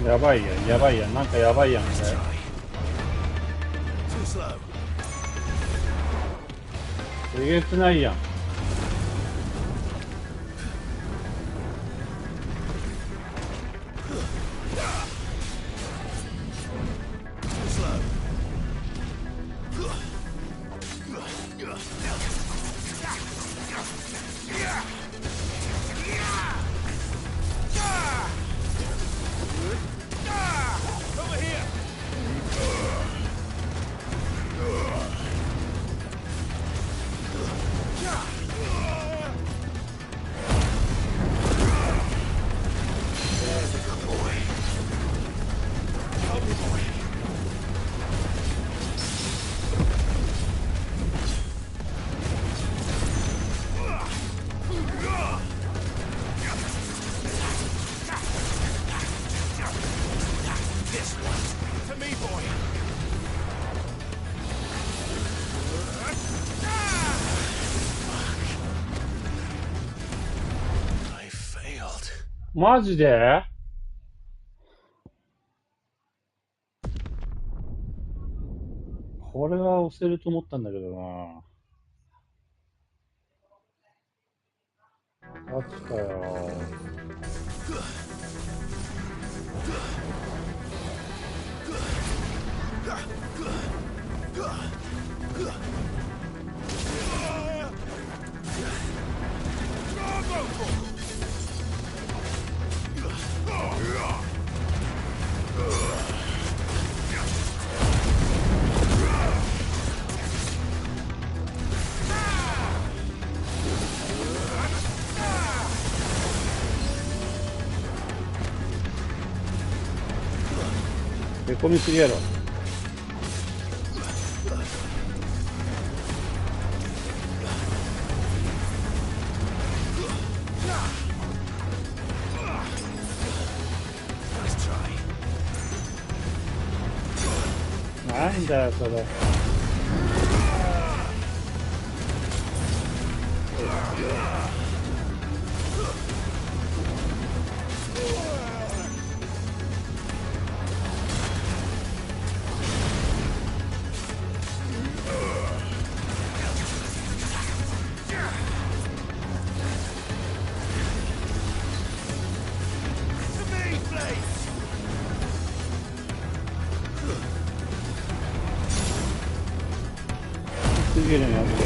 やばいやん、やばいやん、なんかやばいやん、これ。えげつないやん。マジで？これは押せると思ったんだけどな。マジかよ。へこみすぎやろ。なんだよそれ。すげえなやつで。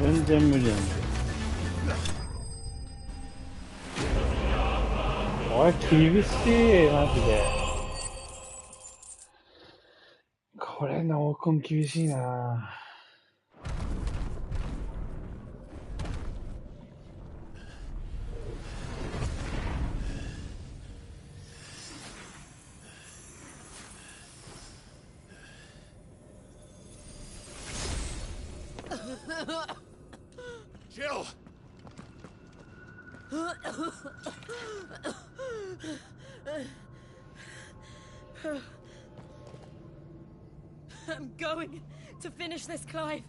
全然無理なんだよ。おい、厳しい、マジで。これのコン厳しいな。Jill! I'm going to finish this, Clive.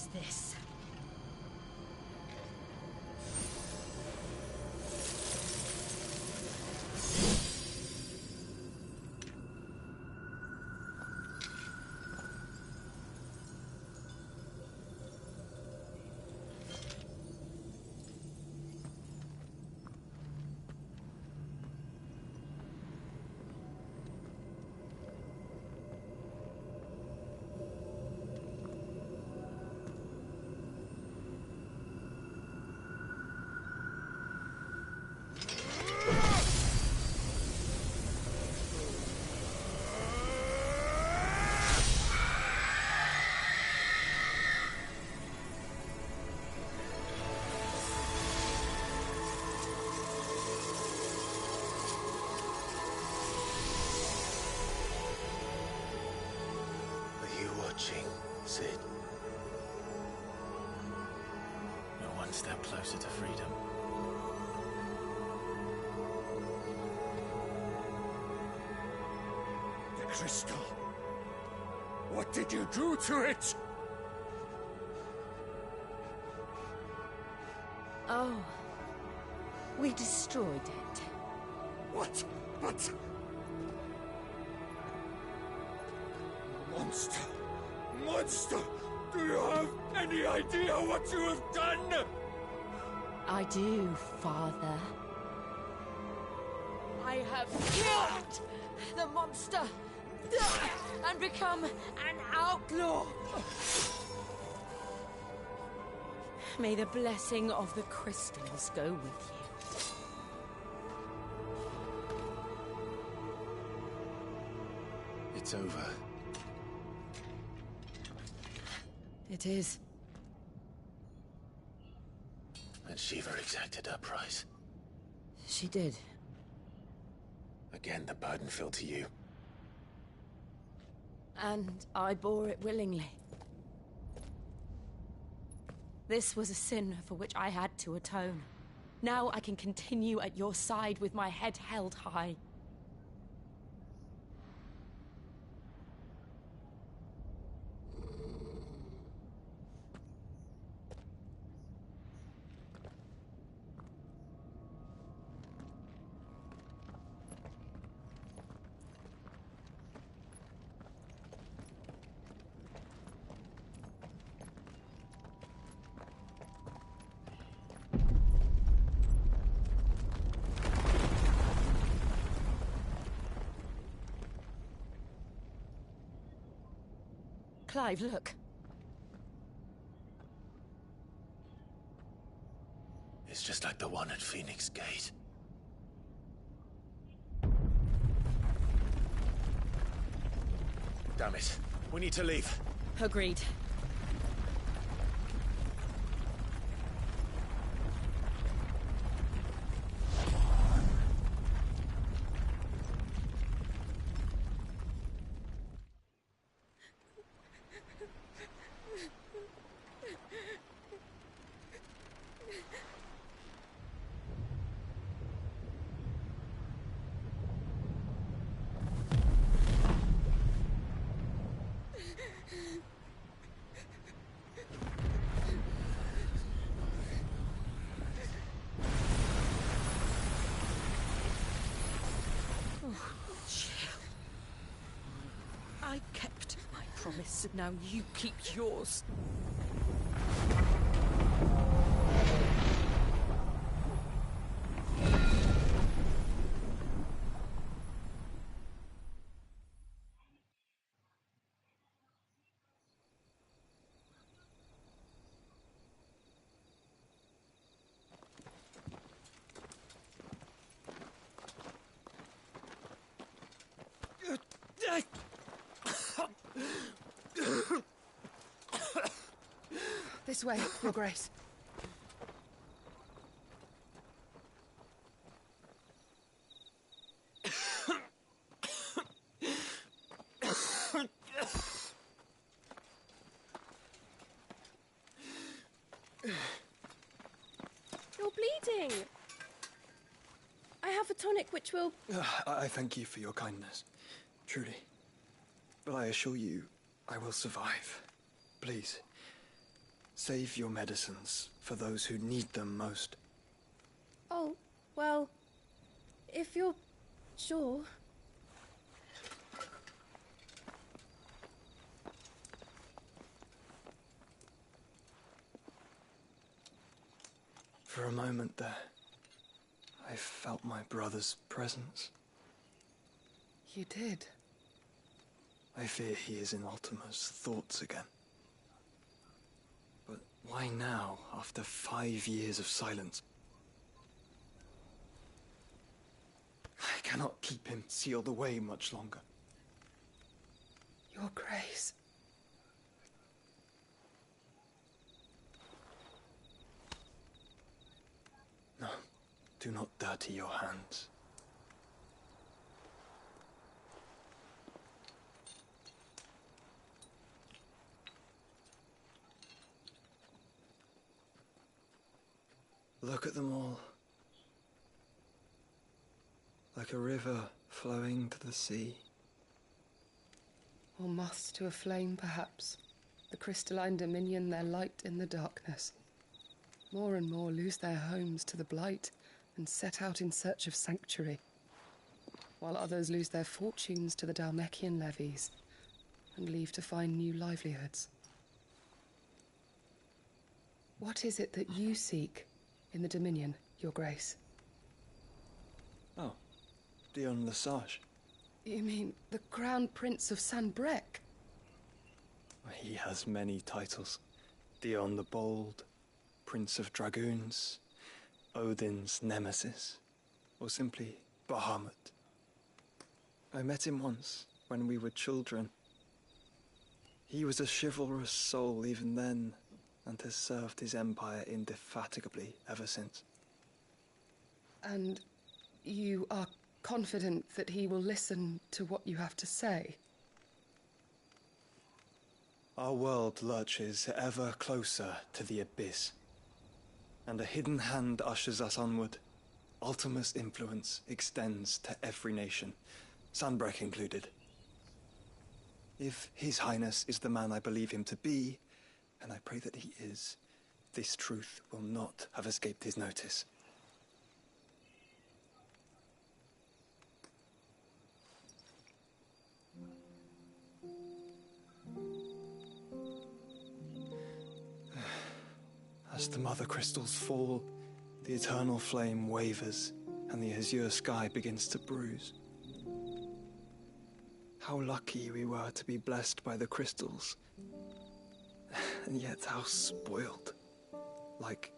is this? Sid. We're one step closer to freedom. The crystal. What did you do to it? Oh. We destroyed it. What? But... Monster! Monster! Do you have any idea what you have done? I do, Father. I have killed the monster and become an outlaw. May the blessing of the crystals go with you. It's over. It is. And Shiva exacted her price. She did. Again, the burden fell to you. And I bore it willingly. This was a sin for which I had to atone. Now I can continue at your side with my head held high. Clive, look. It's just like the one at Phoenix Gate. Damn it. We need to leave. Agreed. I kept my promise, and now you keep yours. This way, Your Grace. You're bleeding. I have a tonic which will... I thank you for your kindness, truly. But I assure you, I will survive. Please, save your medicines for those who need them most. Oh, well, if you're sure. For a moment there, I felt my brother's presence. You did? I fear he is in Ultima's thoughts again. But why now, after 5 years of silence? I cannot keep him sealed away much longer. Your Grace. No, do not dirty your hands. Look at them all. Like a river flowing to the sea. Or moths to a flame, perhaps. The crystalline dominion their light in the darkness. More and more lose their homes to the blight and set out in search of sanctuary, while others lose their fortunes to the Dalmekian levies and leave to find new livelihoods. What is it that you seek in the Dominion, Your Grace? Oh, Dion Lesage. You mean the Crown Prince of Sanbrec? He has many titles. Dion the Bold, Prince of Dragoons, Odin's Nemesis, or simply Bahamut. I met him once, when we were children. He was a chivalrous soul even then, and has served his empire indefatigably ever since. And you are confident that he will listen to what you have to say? Our world lurches ever closer to the abyss, and a hidden hand ushers us onward. Ultima's influence extends to every nation, Sanbrec included. If His Highness is the man I believe him to be, and I pray that he is, this truth will not have escaped his notice. As the mother crystals fall, the eternal flame wavers, and the azure sky begins to bruise. How lucky we were to be blessed by the crystals, and yet how spoiled. Like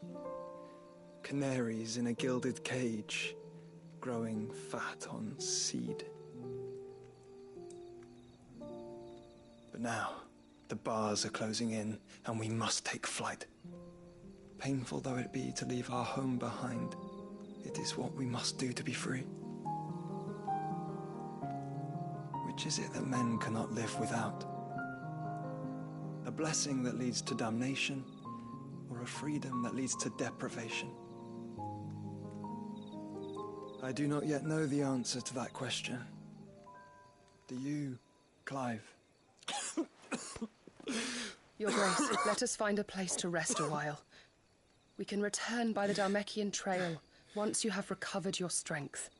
canaries in a gilded cage, growing fat on seed. But now, the bars are closing in, and we must take flight. Painful though it be to leave our home behind, it is what we must do to be free. Which is it that men cannot live without? A blessing that leads to damnation, or a freedom that leads to deprivation? I do not yet know the answer to that question. Do you, Clive? Your Grace, let us find a place to rest a while. We can return by the Dalmekian trail once you have recovered your strength.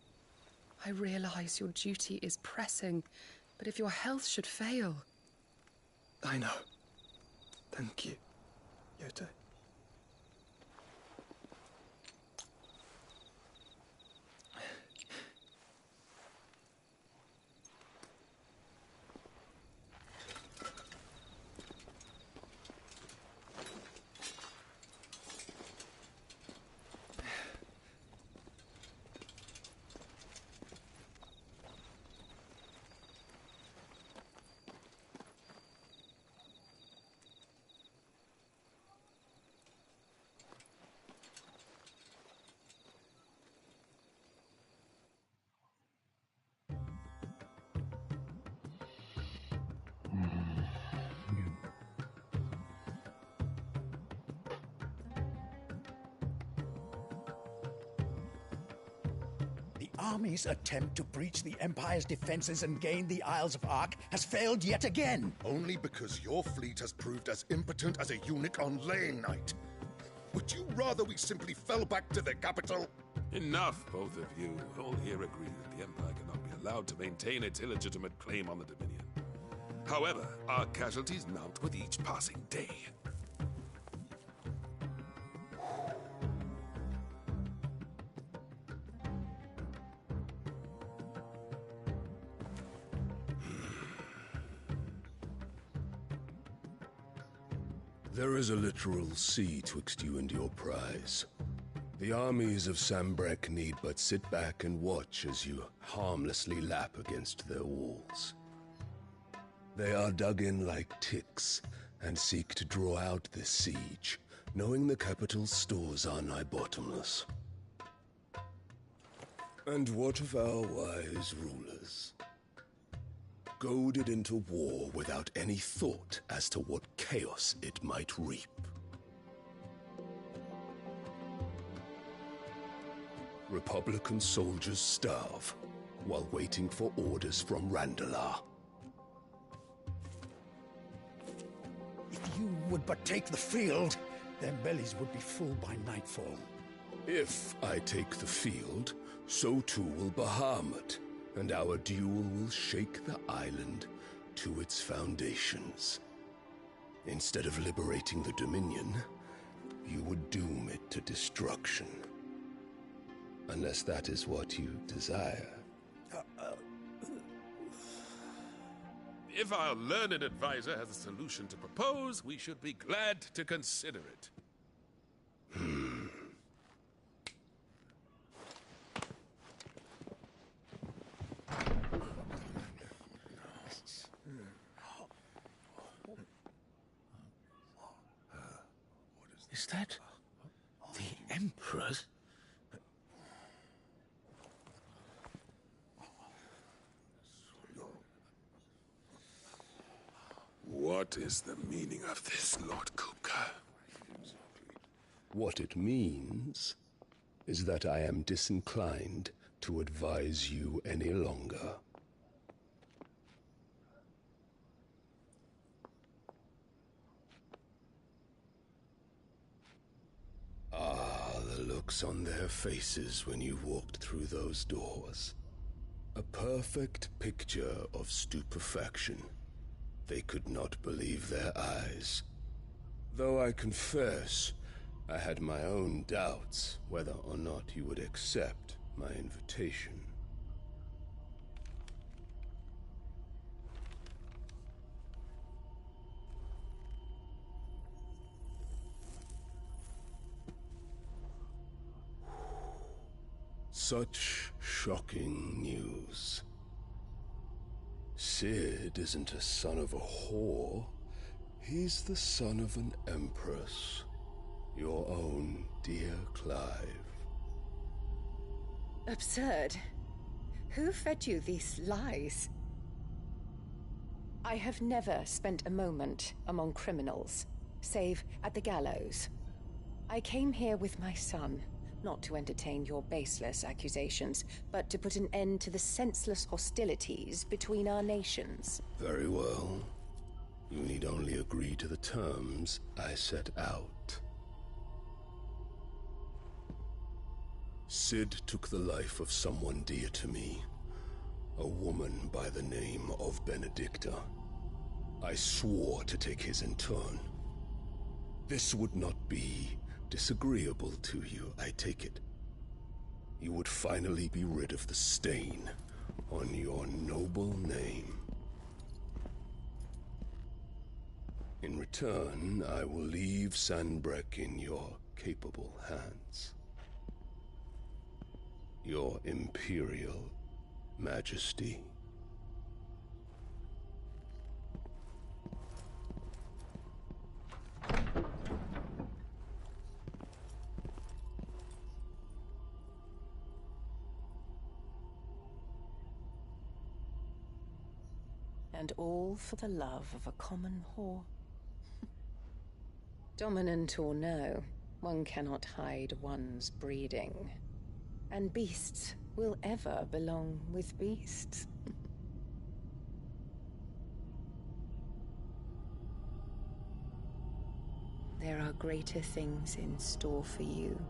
I realize your duty is pressing, but if your health should fail... I know. Thank you, Yote. army's attempt to breach the Empire's defenses and gain the Isles of Ark has failed yet again. Only because your fleet has proved as impotent as a eunuch on laying night. Would you rather we simply fell back to the capital? Enough, both of you. All here agree that the Empire cannot be allowed to maintain its illegitimate claim on the Dominion. However, our casualties mount with each passing day. There is a literal sea twixt you and your prize. The armies of Sambrek need but sit back and watch as you harmlessly lap against their walls. They are dug in like ticks and seek to draw out this siege, knowing the capital's stores are nigh bottomless. And what of our wise rulers? Goaded into war without any thought as to what chaos it might reap. Republican soldiers starve while waiting for orders from Randalar. If you would but take the field, their bellies would be full by nightfall. If I take the field, so too will Bahamut, and our duel will shake the island to its foundations. Instead of liberating the Dominion, you would doom it to destruction. Unless that is what you desire. If our learned advisor has a solution to propose, we should be glad to consider it. Is that the Emperor's? What is the meaning of this, Lord Kupka? What it means is that I am disinclined to advise you any longer. Ah, the looks on their faces when you walked through those doors. A perfect picture of stupefaction. They could not believe their eyes. Though I confess, I had my own doubts whether or not you would accept my invitation. Such shocking news. Sid isn't a son of a whore. He's the son of an empress. Your own dear Clive. Absurd. Who fed you these lies? I have never spent a moment among criminals, save at the gallows. I came here with my son, not to entertain your baseless accusations, but to put an end to the senseless hostilities between our nations. Very well. You need only agree to the terms I set out. Sid took the life of someone dear to me, a woman by the name of Benedicta. I swore to take his in turn. This would not be disagreeable to you, I take it. You would finally be rid of the stain on your noble name. In return, I will leave Sanbreque in your capable hands. Your Imperial Majesty. And all for the love of a common whore. Dominant or no, one cannot hide one's breeding. And beasts will ever belong with beasts. There are greater things in store for you,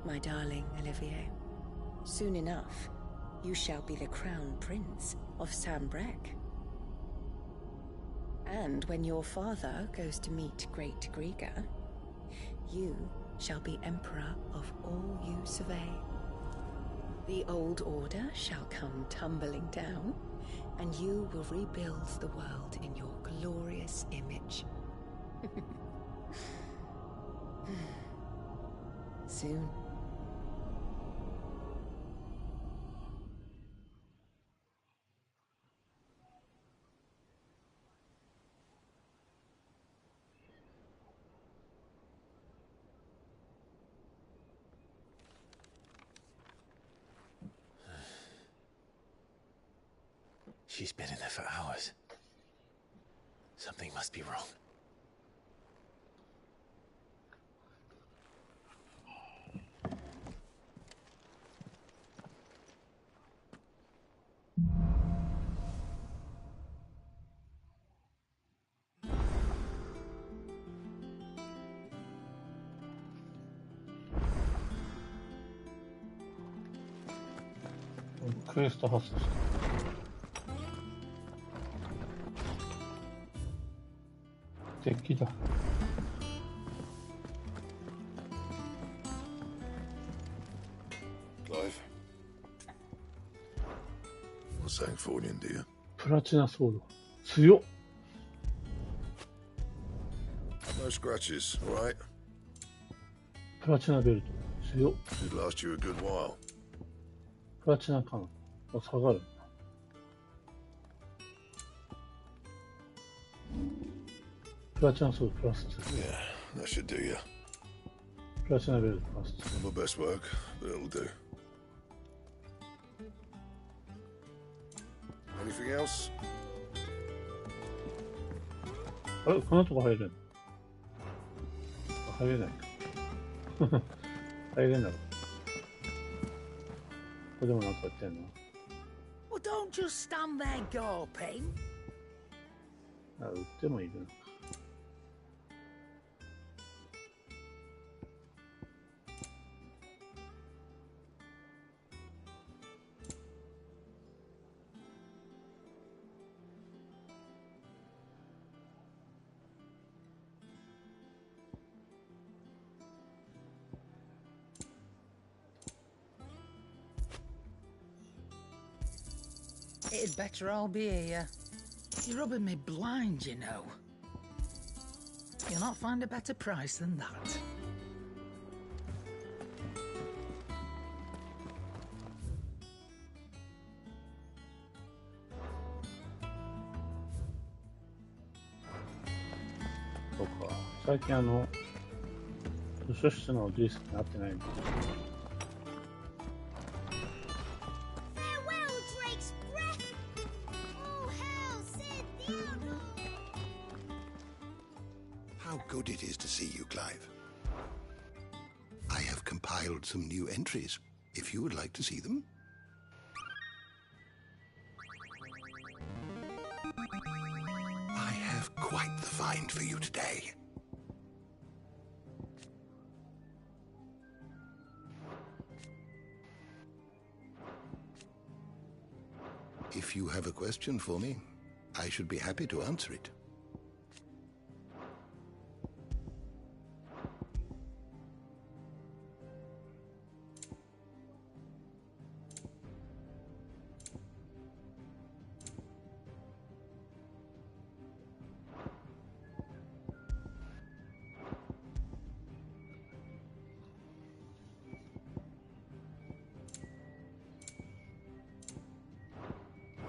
my darling Olivier. Soon enough, you shall be the crown prince of Sambrec. And when your father goes to meet Great Grieger, you shall be emperor of all you survey. The old order shall come tumbling down, and you will rebuild the world in your glorious image. Soon. She's been in there for hours. Something must be wrong.クエスト発動した。敵だ。Clive. What's that for you, dear? プラチナソード。強っ。No scratches, all right? プラチナベルト。強っ。 Should last you a good while. プラチナかな。あ、下がる。プラチナソードプラス2。Yeah, that should do you. プラチナベルトプラス2。 Not my best work, but it'll do. Anything else? あれこんなとこ入れんの？入れないか。入れんだろ。ここでもなんかやってんの？ Well, don't just stand there gawping. あ、売ってもいるのか。It'd better all be here. You're rubbing me blind, you know. You'll not find a better price than that.そうか。最近図書室のディスクになってないんだ。How good it is to see you, Clive. I have compiled some new entries, if you would like to see them. I have quite the find for you today. If you have a question for me, I should be happy to answer it.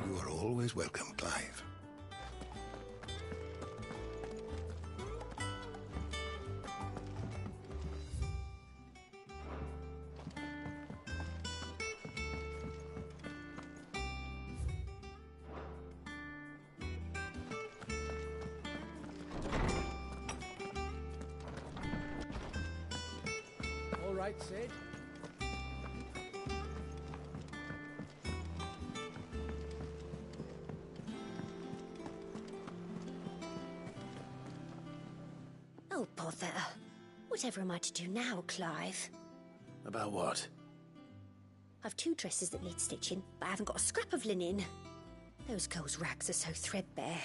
You are always welcome, Clive. All right, Sid. Whatever am I to do now, Clive? About what? I've 2 dresses that need stitching, but I haven't got a scrap of linen. Those girls' rags are so threadbare.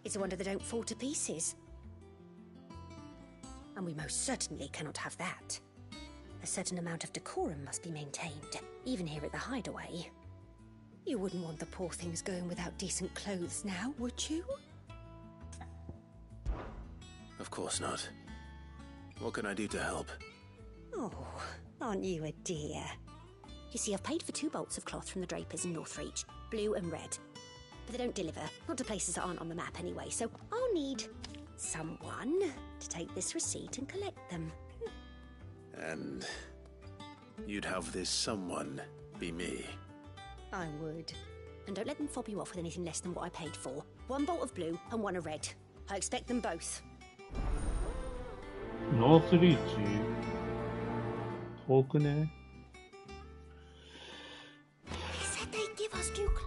It's a wonder they don't fall to pieces. And we most certainly cannot have that. A certain amount of decorum must be maintained, even here at the Hideaway. You wouldn't want the poor things going without decent clothes now, would you? Of course not. What can I do to help? Oh, aren't you a dear? You see, I've paid for 2 bolts of cloth from the drapers in Northreach, blue and red. But they don't deliver, not to places that aren't on the map anyway, so I'll need someone to take this receipt and collect them. And you'd have this someone be me? I would. And don't let them fob you off with anything less than what I paid for. 1 bolt of blue and 1 of red. I expect them both. ノースリーチ遠くね。 They said they'd give us 2 か。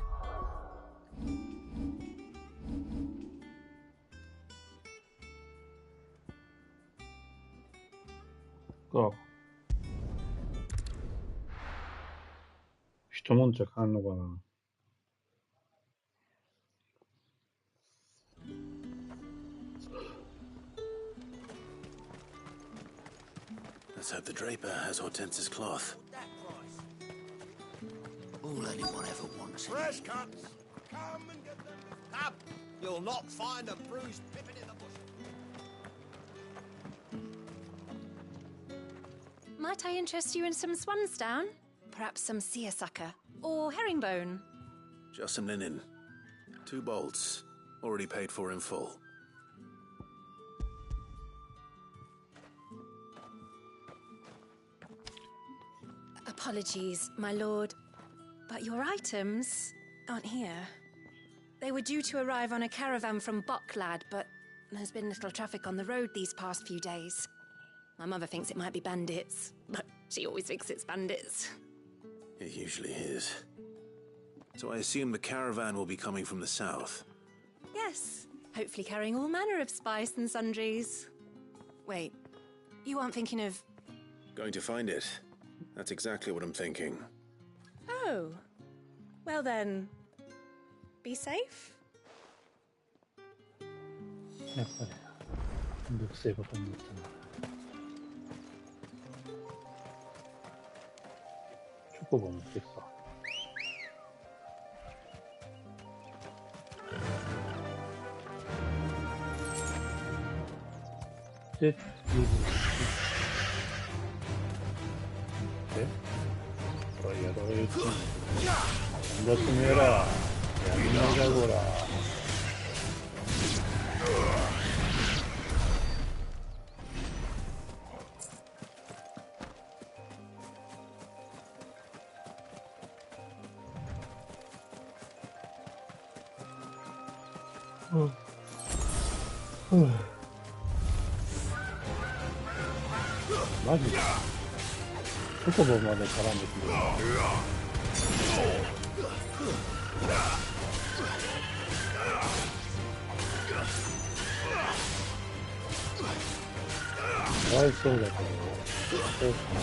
一悶着あんのかな。Let's hope the draper has Hortense's cloth. All anyone ever wants. Fresh cuts! Come and get them. Up! You'll not find a bruised pippin in the bush. Might I interest you in some swansdown? Perhaps some seersucker? Or herringbone? Just some linen. 2 bolts. Already paid for in full. Apologies, my lord, but your items aren't here. They were due to arrive on a caravan from Bucklad, but there's been little traffic on the road these past few days. My mother thinks it might be bandits, but she always thinks it's bandits. It usually is. So I assume the caravan will be coming from the south. Yes, hopefully carrying all manner of spice and sundries. Wait, you aren't thinking of... Going to find it. That's exactly what I'm thinking. Oh, well then, be safe. やっぱりめんどくせえことになったな。チョコボ持ってくか。で、これやろうよ。なんだてめえら。やりながらこら。マジでチョコボまで絡んでくる。かわいそうだけど、そうかな。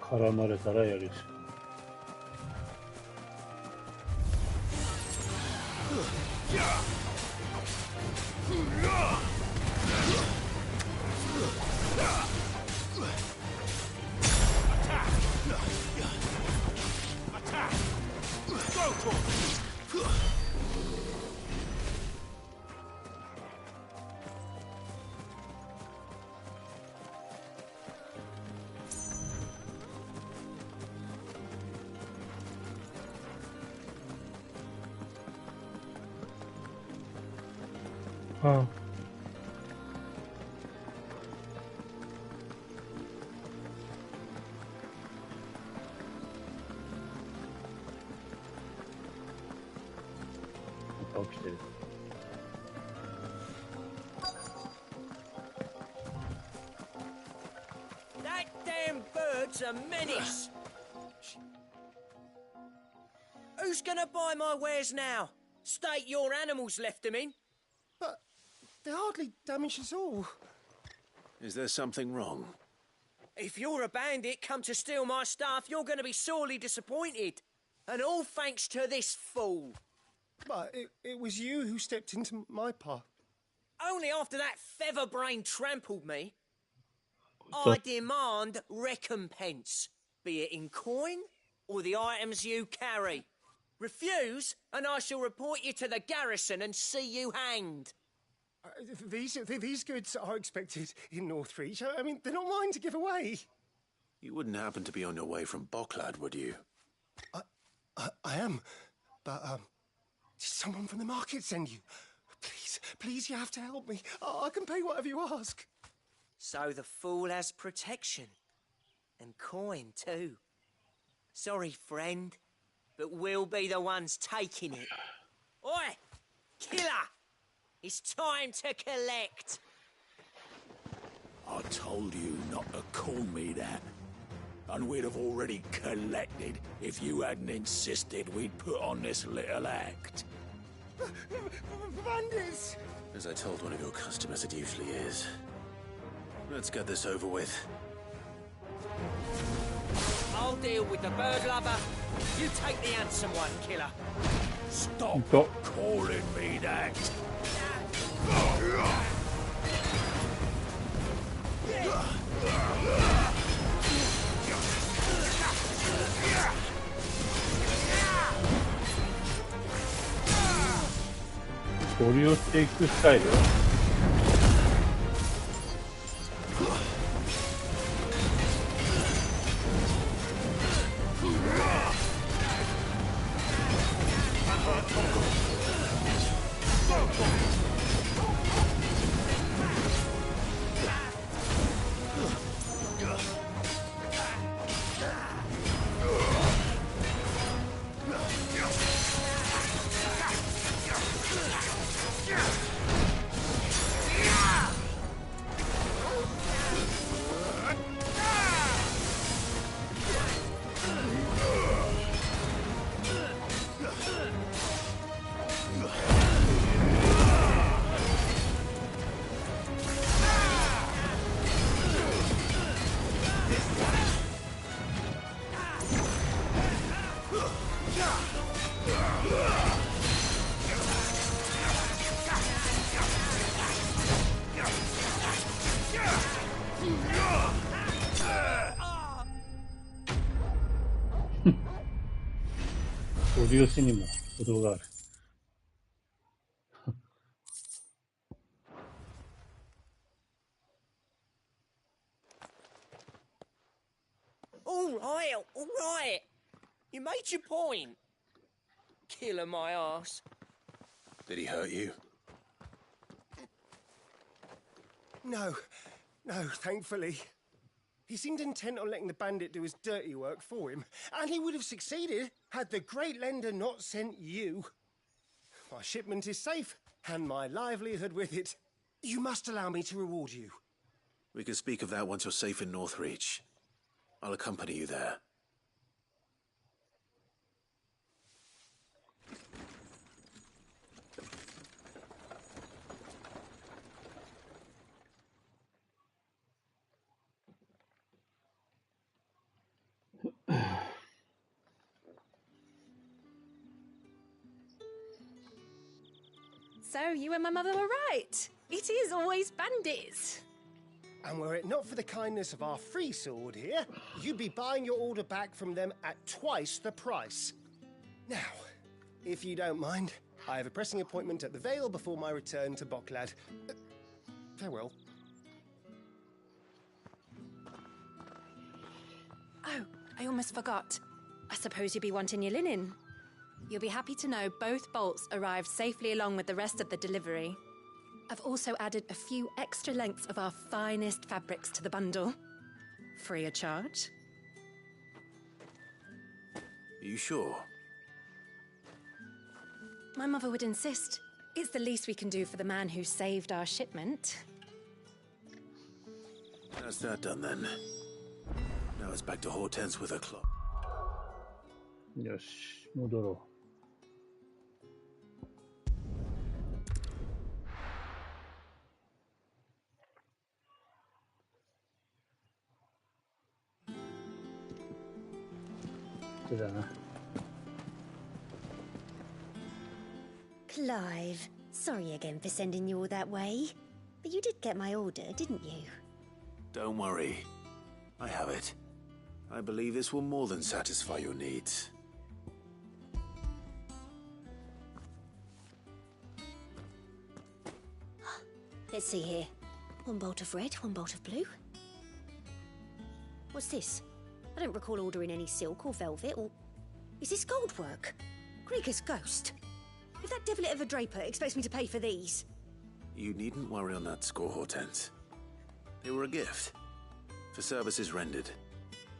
絡まれたらやるしか。ああ。起きてる。That damn bird's a menace. Who's gonna buy my wares now? State your animals left them in. But they hardly damaged us all. Is there something wrong? If you're a bandit come to steal my stuff, you're gonna be sorely disappointed. And all thanks to this fool. But it was you who stepped into my path. Only after that featherbrain trampled me. I demand recompense, be it in coin or the items you carry. Refuse, and I shall report you to the garrison and see you hanged. These goods are expected in Northreach. I mean, they're not mine to give away. You wouldn't happen to be on your way from Bocklad, would you? I am, but did someone from the market send you? Please, you have to help me. I can pay whatever you ask. So the fool has protection. And coin, too. Sorry, friend, but we'll be the ones taking it. Oi! Killer! It's time to collect. I told you not to call me that. And we'd have already collected if you hadn't insisted we'd put on this little act. Bandits! As I told one of your customers, it usually is. Let's get this over with. I'll deal with the bird lover. You take the handsome one, killer. Stop calling me that.ゴリ押していくスタイル。ゴリ押しにも程がある。All right. You made your point. Killer my ass. Did he hurt you? No, thankfully. He seemed intent on letting the bandit do his dirty work for him, and he would have succeeded had the great lender not sent you. My shipment is safe, and my livelihood with it. You must allow me to reward you. We can speak of that once you're safe in Northreach. I'll accompany you there. So, you and my mother were right. It is always bandits. And were it not for the kindness of our free sword here, you'd be buying your order back from them at twice the price. Now, if you don't mind, I have a pressing appointment at the Vale before my return to Bocklad. Farewell. Oh, I almost forgot. I suppose you'll be wanting your linen. You'll be happy to know both bolts arrived safely along with the rest of the delivery. I've also added a few extra lengths of our finest fabrics to the bundle. Free of charge. Are you sure? My mother would insist. It's the least we can do for the man who saved our shipment. That's that done then. Now it's back to Hortense with her clock. よし、戻ろう。手だな。 Clive, sorry again for sending you all that way. But you did get my order, didn't you? Don't worry. I have it. I believe this will more than satisfy your needs. Let's see here. One bolt of red, one bolt of blue. What's this? I don't recall ordering any silk or velvet or... Is this gold work? Krieger's ghost. If that devilit of a draper expects me to pay for these... You needn't worry on that score, Hortense. They were a gift. For services rendered.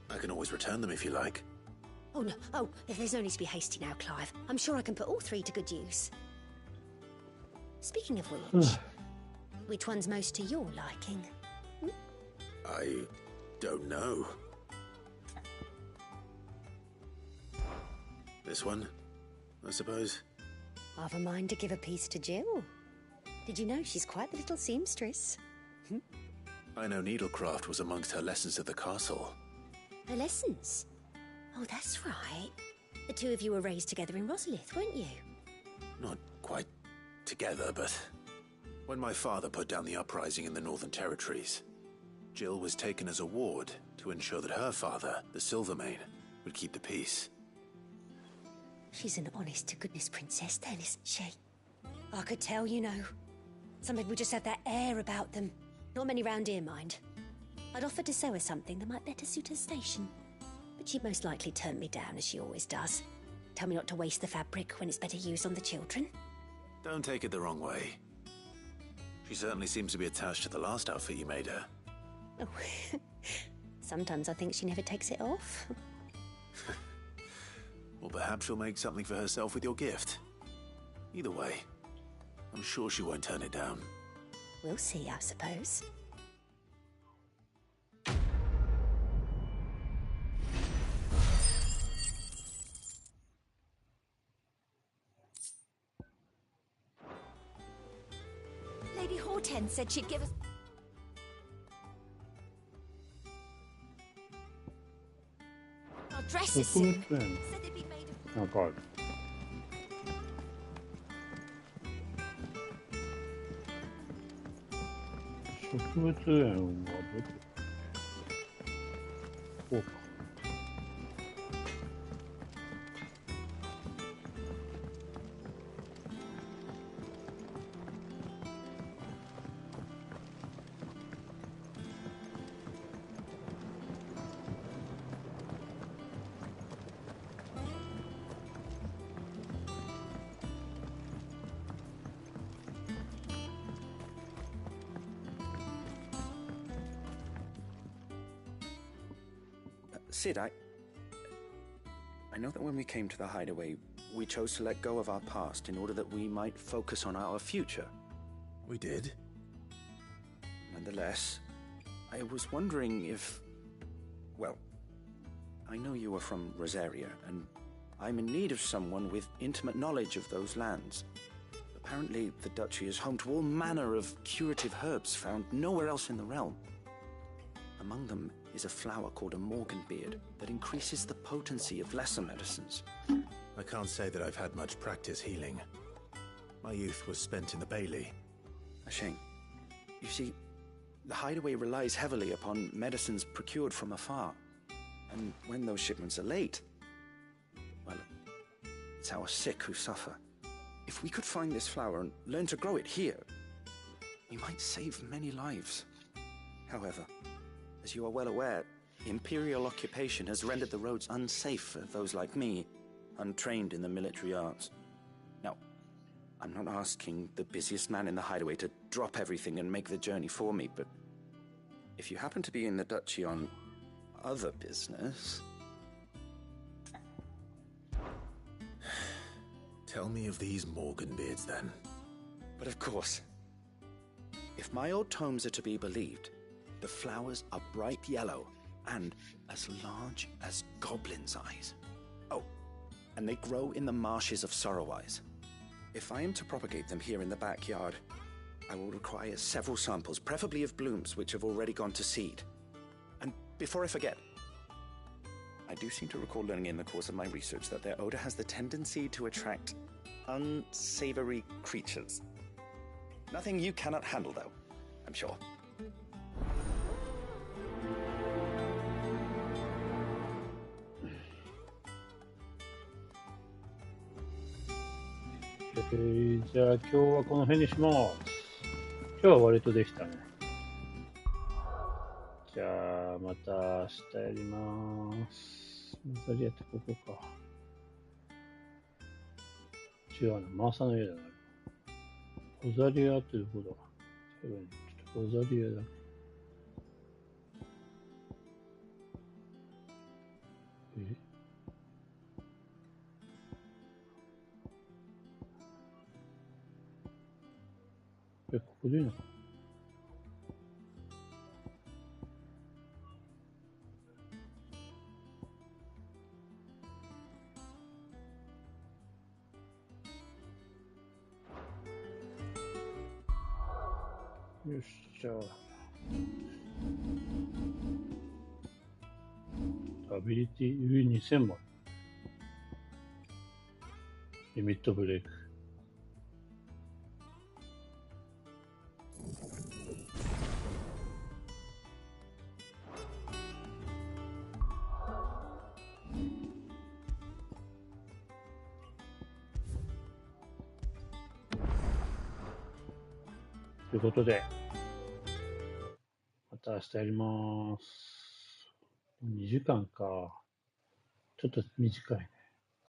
I can always return them if you like. Oh, no. Oh, there's no need to be hasty now, Clive. I'm sure I can put all three to good use. Speaking of which one's most to your liking? I don't know. This one, I suppose. I've a mind to give a piece to Jill. Did you know she's quite the little seamstress? I know needlecraft was amongst her lessons at the castle. Her lessons? Oh, that's right. The two of you were raised together in Rosalith, weren't you? Not quite together, but when my father put down the uprising in the Northern Territories, Jill was taken as a ward to ensure that her father, the Silvermane, would keep the peace. She's an honest-to-goodness princess then, isn't she? I could tell, you know. Some people just have that air about them. Not many round here, mind. I'd offered to sew her something that might better suit her station. But she'd most likely turn me down, as she always does. Tell me not to waste the fabric when it's better used on the children. Don't take it the wrong way. She certainly seems to be attached to the last outfit you made her. Oh, sometimes I think she never takes it off. Or perhaps she'll make something for herself with your gift. Either way, I'm sure she won't turn it down. We'll see, I suppose. Lady Hortense said she'd give us... Our dresses soon. Said they'd be made of... Oh god. Oh. Sid, I know that when we came to the hideaway, we chose to let go of our past in order that we might focus on our future. We did. Nonetheless, I was wondering if... Well, I know you are from Rosaria, and I'm in need of someone with intimate knowledge of those lands. Apparently, the duchy is home to all manner of curative herbs found nowhere else in the realm. Among them is a flower called a Morganbeard that increases the potency of lesser medicines. I can't say that I've had much practice healing. My youth was spent in the Bailey. A shame. You see, the hideaway relies heavily upon medicines procured from afar. And when those shipments are late, well, it's our sick who suffer. If we could find this flower and learn to grow it here, we might save many lives. However, as you are well aware, imperial occupation has rendered the roads unsafe for those like me, untrained in the military arts. Now, I'm not asking the busiest man in the hideaway to drop everything and make the journey for me, but if you happen to be in the duchy on other business... Tell me of these Morganbeards, then. But of course. If my old tomes are to be believed, the flowers are bright yellow and as large as goblins' eyes. Oh, and they grow in the marshes of Sorrowise. If I am to propagate them here in the backyard, I will require several samples, preferably of blooms which have already gone to seed. And before I forget, I do seem to recall learning in the course of my research that their odor has the tendency to attract unsavory creatures. Nothing you cannot handle, though, I'm sure.じゃあ今日はこの辺にします。今日は割とできたね。じゃあまた明日やります。マザリアってここか。違うな、マーサの家だな。オザリアってどこだ。最後にちょっとオザリアだ。ここでいいのかな。よし、じゃあ。アビリティ、上2000万。リミットブレイク。ということで、また明日やります。2時間か。ちょっと短いね。